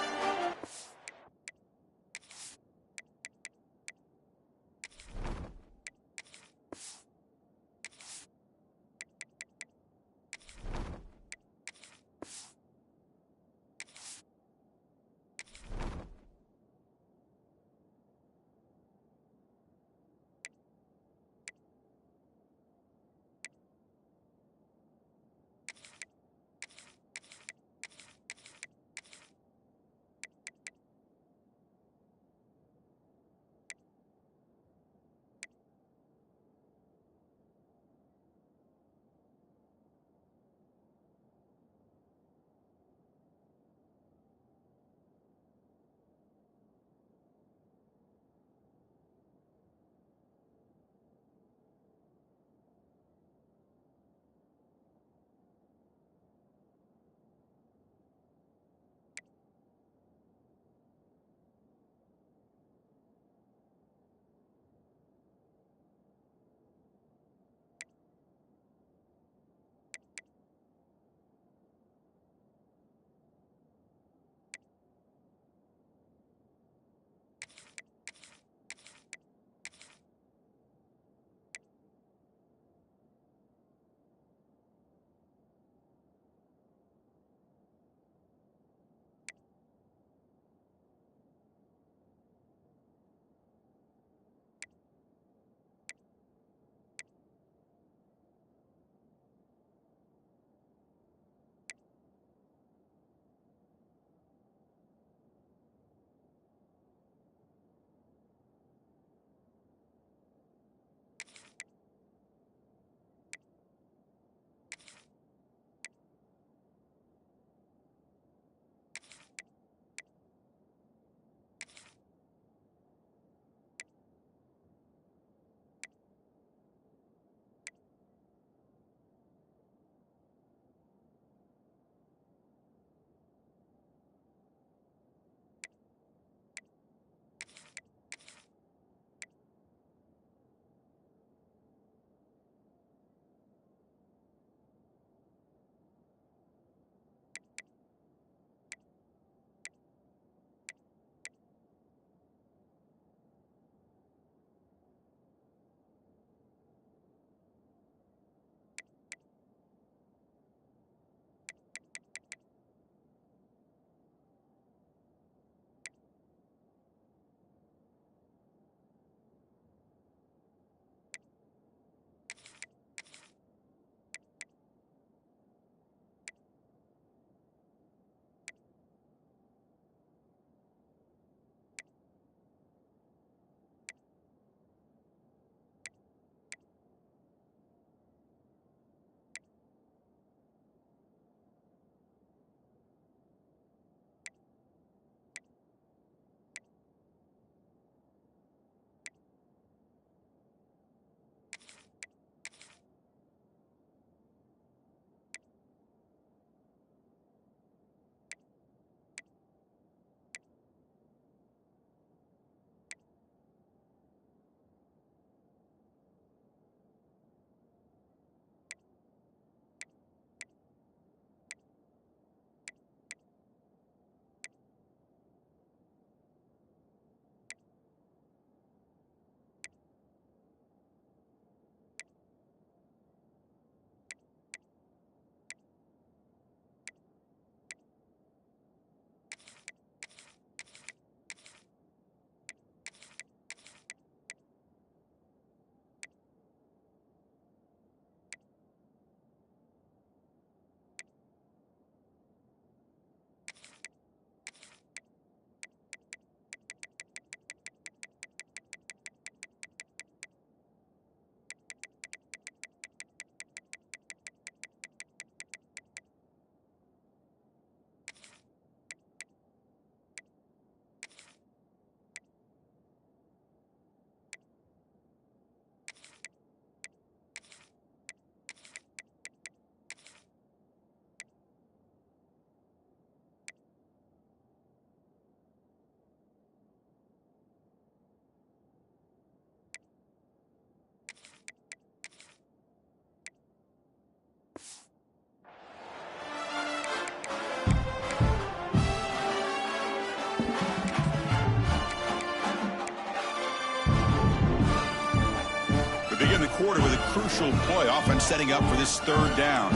Speaker 1: crucial play. Offense setting up for this third down.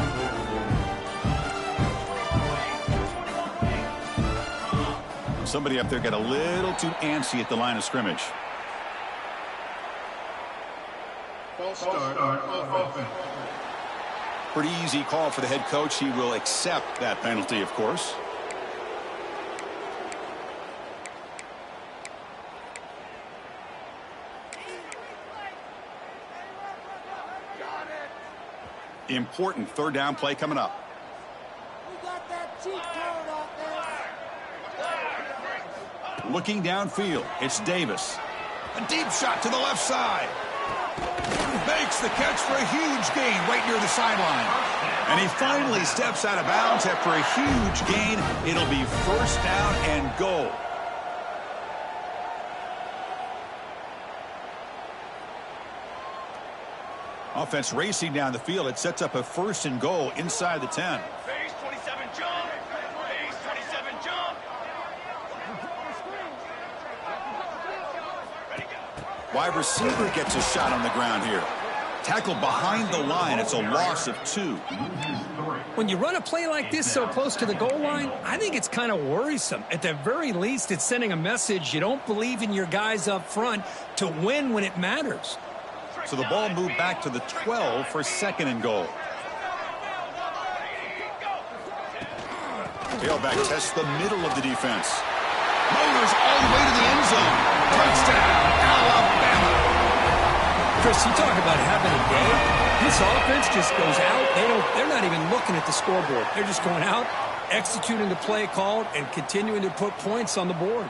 Speaker 1: Somebody up there got a little too antsy at the line of scrimmage. Pretty easy call for the head coach. He will accept that penalty, of course. Important third down play coming up. Looking downfield, it's Davis. A deep shot to the left side. Makes the catch for a huge gain right near the sideline. And he finally steps out of bounds after a huge gain. It'll be first down and goal. Offense racing down the field. It sets up a first and goal inside the 10.
Speaker 5: Phase 27 jump. Phase 27 jump. Ready, go.
Speaker 1: Wide receiver gets a shot on the ground here. Tackled behind the line. It's a loss of 2.
Speaker 2: When you run a play like this so close to the goal line, I think it's kind of worrisome. At the very least, it's sending a message you don't believe in your guys up front to win when it matters.
Speaker 1: So the ball moved back to the 12 for second and goal. Tailback tests the middle of the defense. Motors all the way to the end zone. Touchdown, Alabama.
Speaker 2: Chris, you talk about having a day. This offense just goes out. They're not even looking at the scoreboard. They're just going out, executing the play called, and continuing to put points on the board.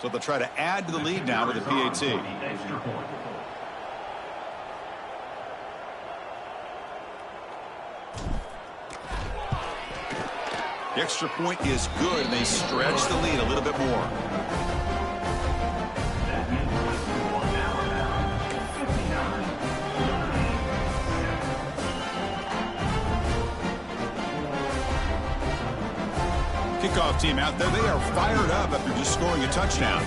Speaker 1: So they'll try to add to the lead now with a PAT. The extra point is good, and they stretch the lead a little bit more. Kickoff team out there. They are fired up after just scoring a touchdown.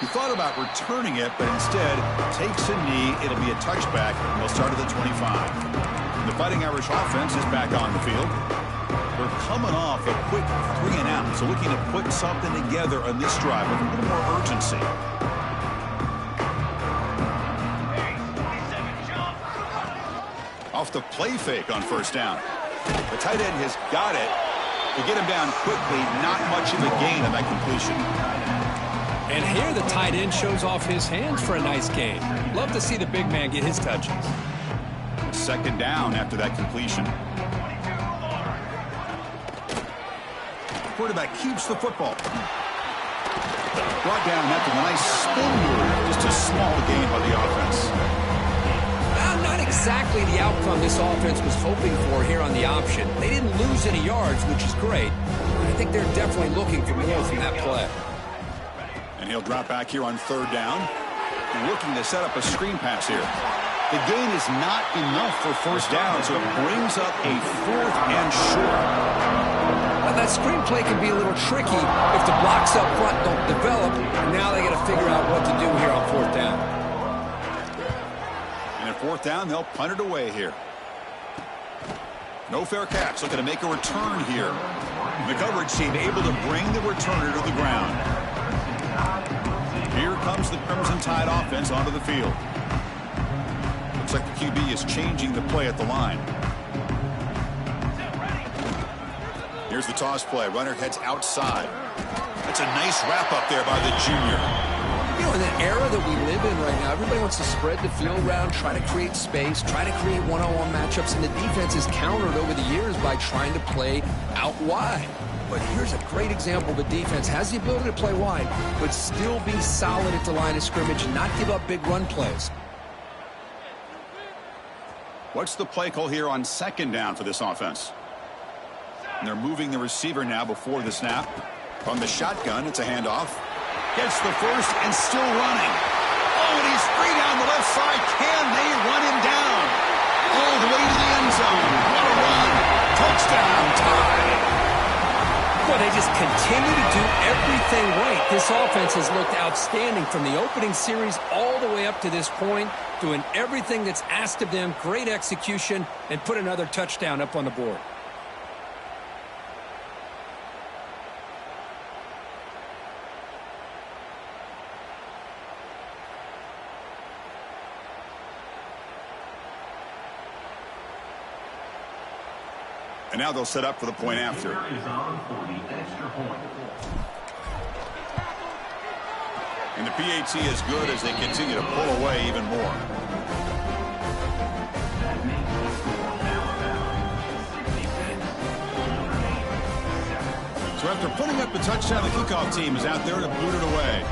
Speaker 1: He thought about returning it, but instead takes a knee. It'll be a touchback, and they'll start at the 25. The Fighting Irish offense is back on the field. We're coming off a quick 3 and out, so looking to put something together on this drive with a little more urgency. Off the play fake on first down. The tight end has got it. To get him down quickly, not much of a gain on that completion.
Speaker 2: And here the tight end shows off his hands for a nice gain. Love to see the big man get his touches.
Speaker 1: Second down after that completion. Quarterback keeps the football. Brought down after the nice spin move. Just a small gain by the offense.
Speaker 2: Well, not exactly the outcome this offense was hoping for here on the option. They didn't lose any yards, which is great. I think they're definitely looking for more from that play.
Speaker 1: And he'll drop back here on third down. Looking to set up a screen pass here. The gain is not enough for first down, so it brings up a 4th and short.
Speaker 2: Now that screen play can be a little tricky if the blocks up front don't develop. And now they got to figure out what to do here on 4th down.
Speaker 1: And at 4th down, they'll punt it away here. No fair catch. Looking to make a return here. The coverage team able to bring the returner to the ground. Here comes the Crimson Tide offense onto the field. Looks like the QB is changing the play at the line. Here's the toss play. Runner heads outside. That's a nice wrap up there by the junior.
Speaker 4: You know, in the era that we live in right now, everybody wants to spread the field around, try to create space, try to create one-on-one matchups, and the defense is countered over the years by trying to play out wide. But here's a great example. The defense has the ability to play wide, but still be solid at the line of scrimmage and not give up big run plays.
Speaker 1: What's the play call here on second down for this offense? And they're moving the receiver now before the snap. From the shotgun, it's a handoff. Gets the first and still running. Oh, and he's free down the left side. Can they run him down? All the way to the end zone. What a run. Touchdown, tie.
Speaker 2: Well, they just continue to do everything right. This offense has looked outstanding from the opening series all the way up to this point, doing everything that's asked of them, great execution, and put another touchdown up on the board.
Speaker 1: And now they'll set up for the point after. And the PAT is good as they continue to pull away even more. So after putting up the touchdown, the kickoff team is out there to boot it away.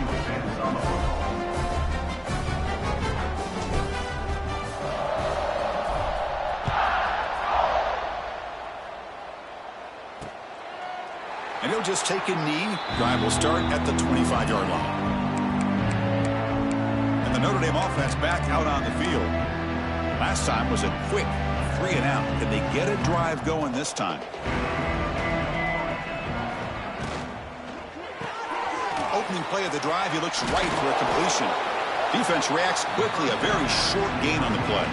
Speaker 1: And he'll just take a knee. Drive will start at the 25-yard line. And the Notre Dame offense back out on the field. Last time was a quick 3-and-out. Can they get a drive going this time? Opening play of the drive, he looks right for a completion. Defense reacts quickly. A very short gain on the play.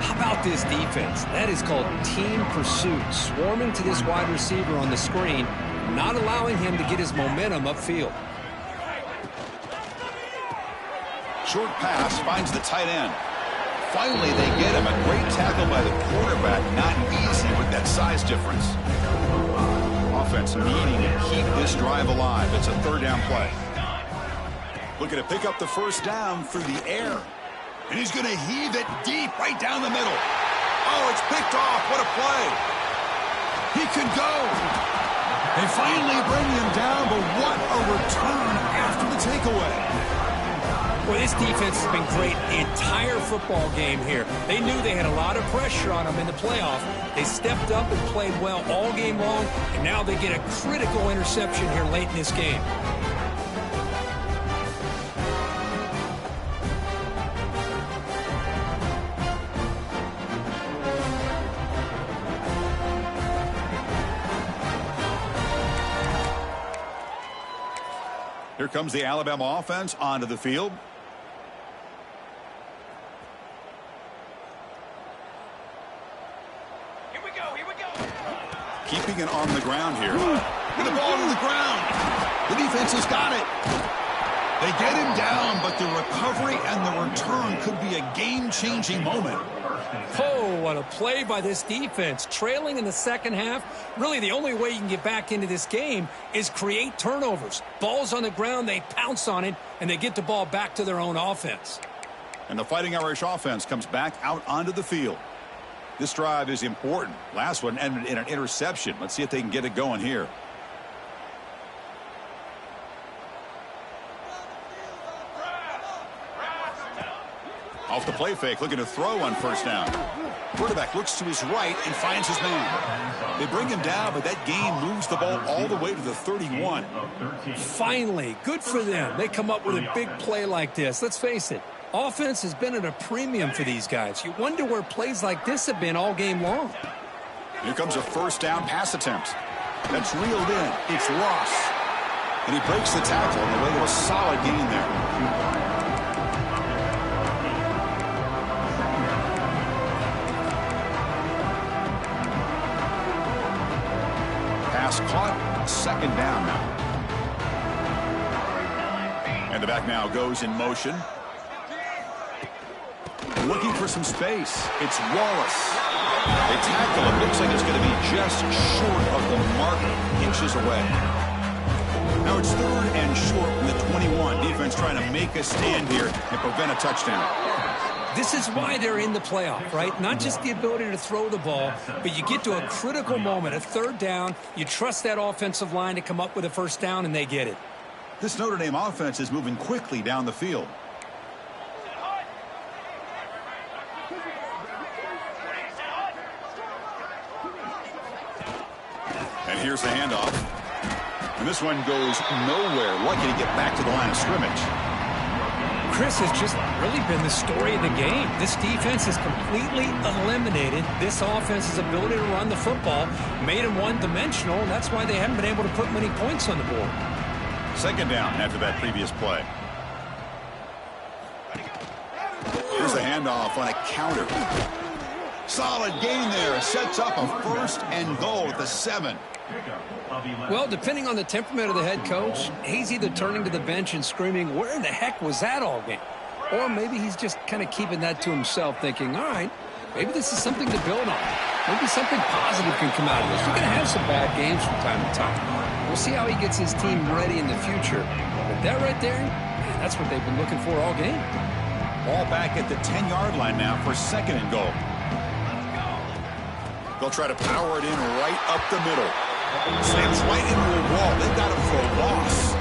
Speaker 2: How about this defense? That is called team pursuit. Swarming to this wide receiver on the screen, not allowing him to get his momentum upfield.
Speaker 1: Short pass finds the tight end. Finally, they get him. A great tackle by the quarterback. Not easy with that size difference. Offense needing to keep this drive alive. It's a third down play. Looking to pick up the first down through the air. And he's going to heave it deep right down the middle. Oh, it's picked off. What a play. He can go. They finally bring him down, but what a return after the takeaway.
Speaker 2: Well, this defense has been great the entire football game here. They knew they had a lot of pressure on them in the playoff. They stepped up and played well all game long, and now they get a critical interception here late in this game.
Speaker 1: Here comes the Alabama offense onto the field.
Speaker 5: Here we go, here we go.
Speaker 1: Keeping it on the ground here. Get the ball to the ground. The defense has got it. They get him down, but the recovery and the return could be a game-changing moment.
Speaker 2: Oh, what a play by this defense. Trailing in the second half, really the only way you can get back into this game is create turnovers. Ball's on the ground, they pounce on it, and they get the ball back to their own offense.
Speaker 1: And the Fighting Irish offense comes back out onto the field. This drive is important. Last one ended in an interception. Let's see if they can get it going here. Off the play fake, looking to throw on first down. Quarterback looks to his right and finds his man. They bring him down, but that gain moves the ball all the way to the 31.
Speaker 2: Finally, good for them. They come up with a big play like this. Let's face it, offense has been at a premium for these guys. You wonder where plays like this have been all game long.
Speaker 1: Here comes a first down pass attempt. That's reeled in. It's Ross. And he breaks the tackle on the way to a solid gain there. Caught, second down now. And the back now goes in motion. Looking for some space. It's Wallace. They tackle him. Looks like it's going to be just short of the marker, inches away. Now it's third and short from the 21. Defense trying to make a stand here and prevent a touchdown.
Speaker 2: This is why they're in the playoff, right? Not just the ability to throw the ball, but you get to a critical moment, a third down. You trust that offensive line to come up with a first down, and they get it.
Speaker 1: This Notre Dame offense is moving quickly down the field. Here's the handoff. And this one goes nowhere. Lucky to get back to the line of scrimmage.
Speaker 2: Chris has just really been the story of the game. This defense has completely eliminated this offense's ability to run the football, made them one-dimensional, and that's why they haven't been able to put many points on the board.
Speaker 1: Second down after that previous play. Here's the handoff on a counter. Solid gain there. Sets up a 1st and goal at the 7.
Speaker 4: Well, depending on the temperament of the head coach, he's either turning to the bench and screaming, where in the heck was that all game? Or maybe he's just kind of keeping that to himself, thinking, all right, maybe this is something to build on. Maybe something positive can come out of this. We're going to have some bad games from time to time. We'll see how he gets his team ready in the future. But that right there, man, that's what they've been looking for all game.
Speaker 1: Ball back at the 10-yard line now for 2nd and goal. They'll try to power it in right up the middle. Slams right into a wall. They've got him for a loss.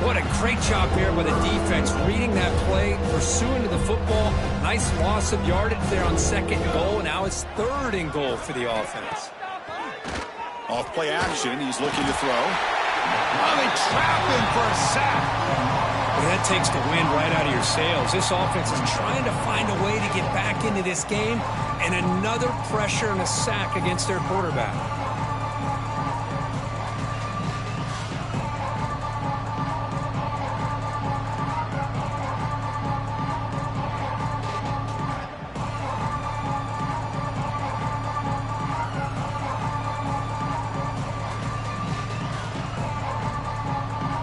Speaker 2: What a great job here by the defense, reading that play, pursuing to the football. Nice loss of yardage there on 2nd and goal. Now it's 3rd and goal for the offense.
Speaker 1: Off play action. He's looking to throw. Oh, they trap him for a sack.
Speaker 2: Well, that takes the wind right out of your sails. This offense is trying to find a way to get back into this game, and another pressure and a sack against their quarterback.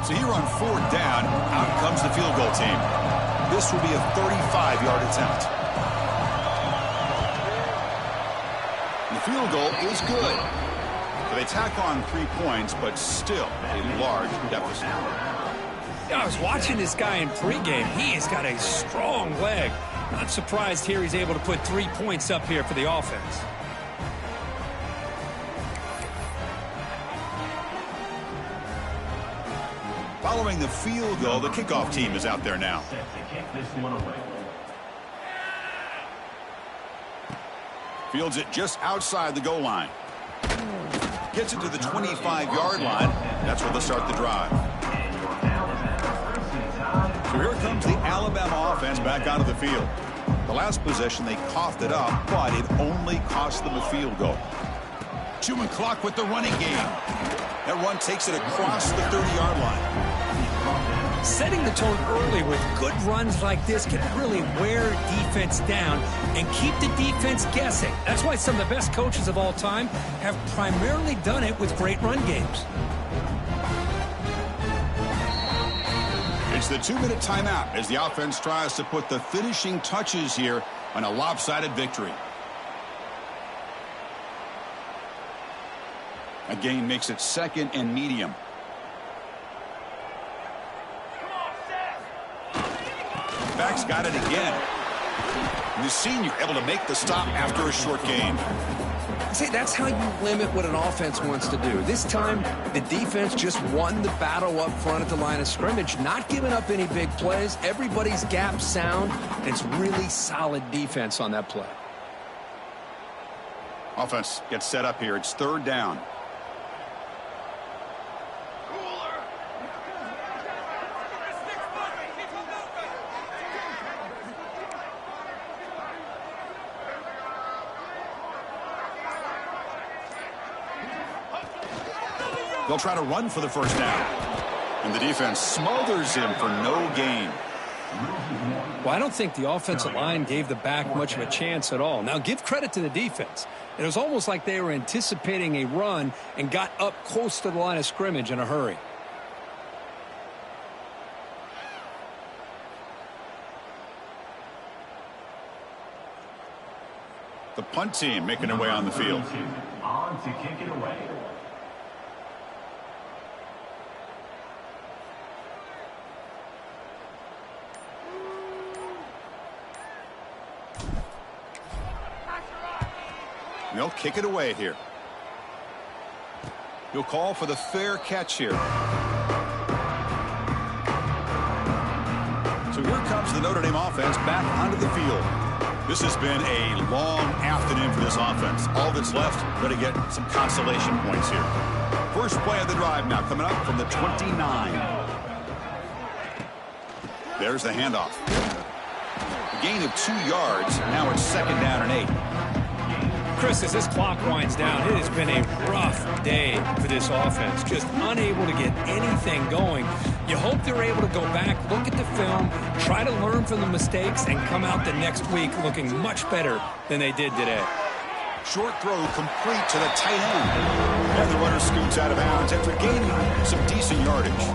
Speaker 1: So here on 4th down, out comes the field goal team. This will be a 35-yard attempt. The field goal is good. So they tack on 3 points, but still a large deficit.
Speaker 2: Yeah, I was watching this guy in pregame. He has got a strong leg. Not surprised here he's able to put 3 points up here for the offense.
Speaker 1: Following the field goal, the kickoff team is out there now. Fields it just outside the goal line. Gets it to the 25-yard line. That's where they'll start the drive. So here comes the Alabama offense back onto the field. The last possession, they coughed it up, but it only cost them a field goal. Chewing clock with the running game. That run takes it across the 30-yard line.
Speaker 2: Setting the tone early with good runs like this can really wear defense down and keep the defense guessing. That's why some of the best coaches of all time have primarily done it with great run games.
Speaker 1: It's the 2-minute timeout as the offense tries to put the finishing touches here on a lopsided victory. A gain makes it 2nd and medium. Back's got it again. And the senior able to make the stop after a short gain.
Speaker 4: See, that's how you limit what an offense wants to do. This time, the defense just won the battle up front at the line of scrimmage, not giving up any big plays. Everybody's gap sound, and it's really solid defense on that play.
Speaker 1: Offense gets set up here. It's 3rd down. They'll try to run for the 1st down. And the defense smothers him for no gain.
Speaker 2: Well, I don't think the offensive line gave the back much of a chance at all. Now, give credit to the defense. It was almost like they were anticipating a run and got up close to the line of scrimmage in a hurry.
Speaker 1: The punt team making their way on the field.
Speaker 5: On to kick it away.
Speaker 1: They'll kick it away here. He'll call for the fair catch here. So here comes the Notre Dame offense back onto the field. This has been a long afternoon for this offense. All that's left, better get some consolation points here. First play of the drive now coming up from the 29. There's the handoff. A gain of 2 yards. Now it's 2nd down and 8.
Speaker 2: Chris, as this clock winds down, it has been a rough day for this offense. Just unable to get anything going. You hope they're able to go back, look at the film, try to learn from the mistakes, and come out the next week looking much better than they did today.
Speaker 1: Short throw complete to the tight end. And the runner scoots out of bounds after gaining some decent yardage.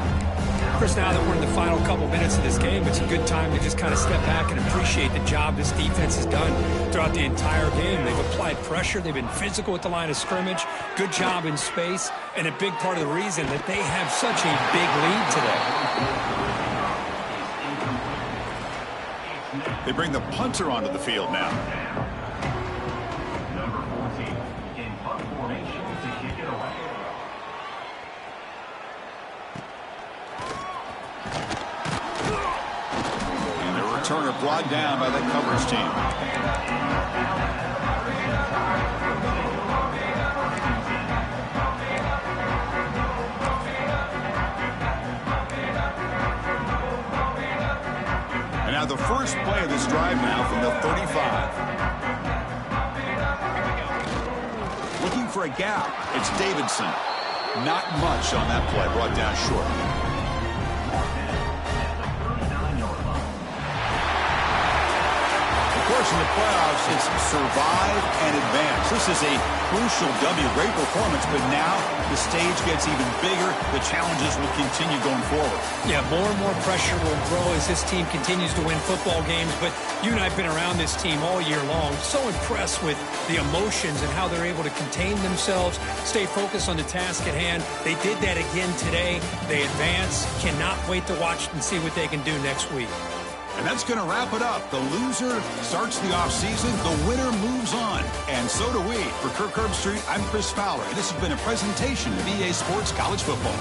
Speaker 2: Chris, now that we're in the final couple minutes of this game, it's a good time to just kind of step back and appreciate the job this defense has done throughout the entire game. They've applied pressure. They've been physical at the line of scrimmage. Good job in space. And a big part of the reason that they have such a big lead today.
Speaker 1: They bring the punter onto the field now.
Speaker 5: Number 14 in punt formation to kick it away.
Speaker 1: Turner brought down by that coverage team. And now the first play of this drive now from the 35. Looking for a gap. It's Davidson. Not much on that play. Brought down short. Of course, in the playoffs, it's survive and advance. This is a crucial W. Great performance, but now the stage gets even bigger. The challenges will continue going forward.
Speaker 2: Yeah, more and more pressure will grow as this team continues to win football games. But you and I have been around this team all year long. So impressed with the emotions and how they're able to contain themselves, stay focused on the task at hand. They did that again today. They advance. Cannot wait to watch and see what they can do next week.
Speaker 1: And that's going to wrap it up. The loser starts the offseason. The winner moves on. And so do we. For Kirk Herbstreit, I'm Chris Fowler. And this has been a presentation of EA Sports College Football.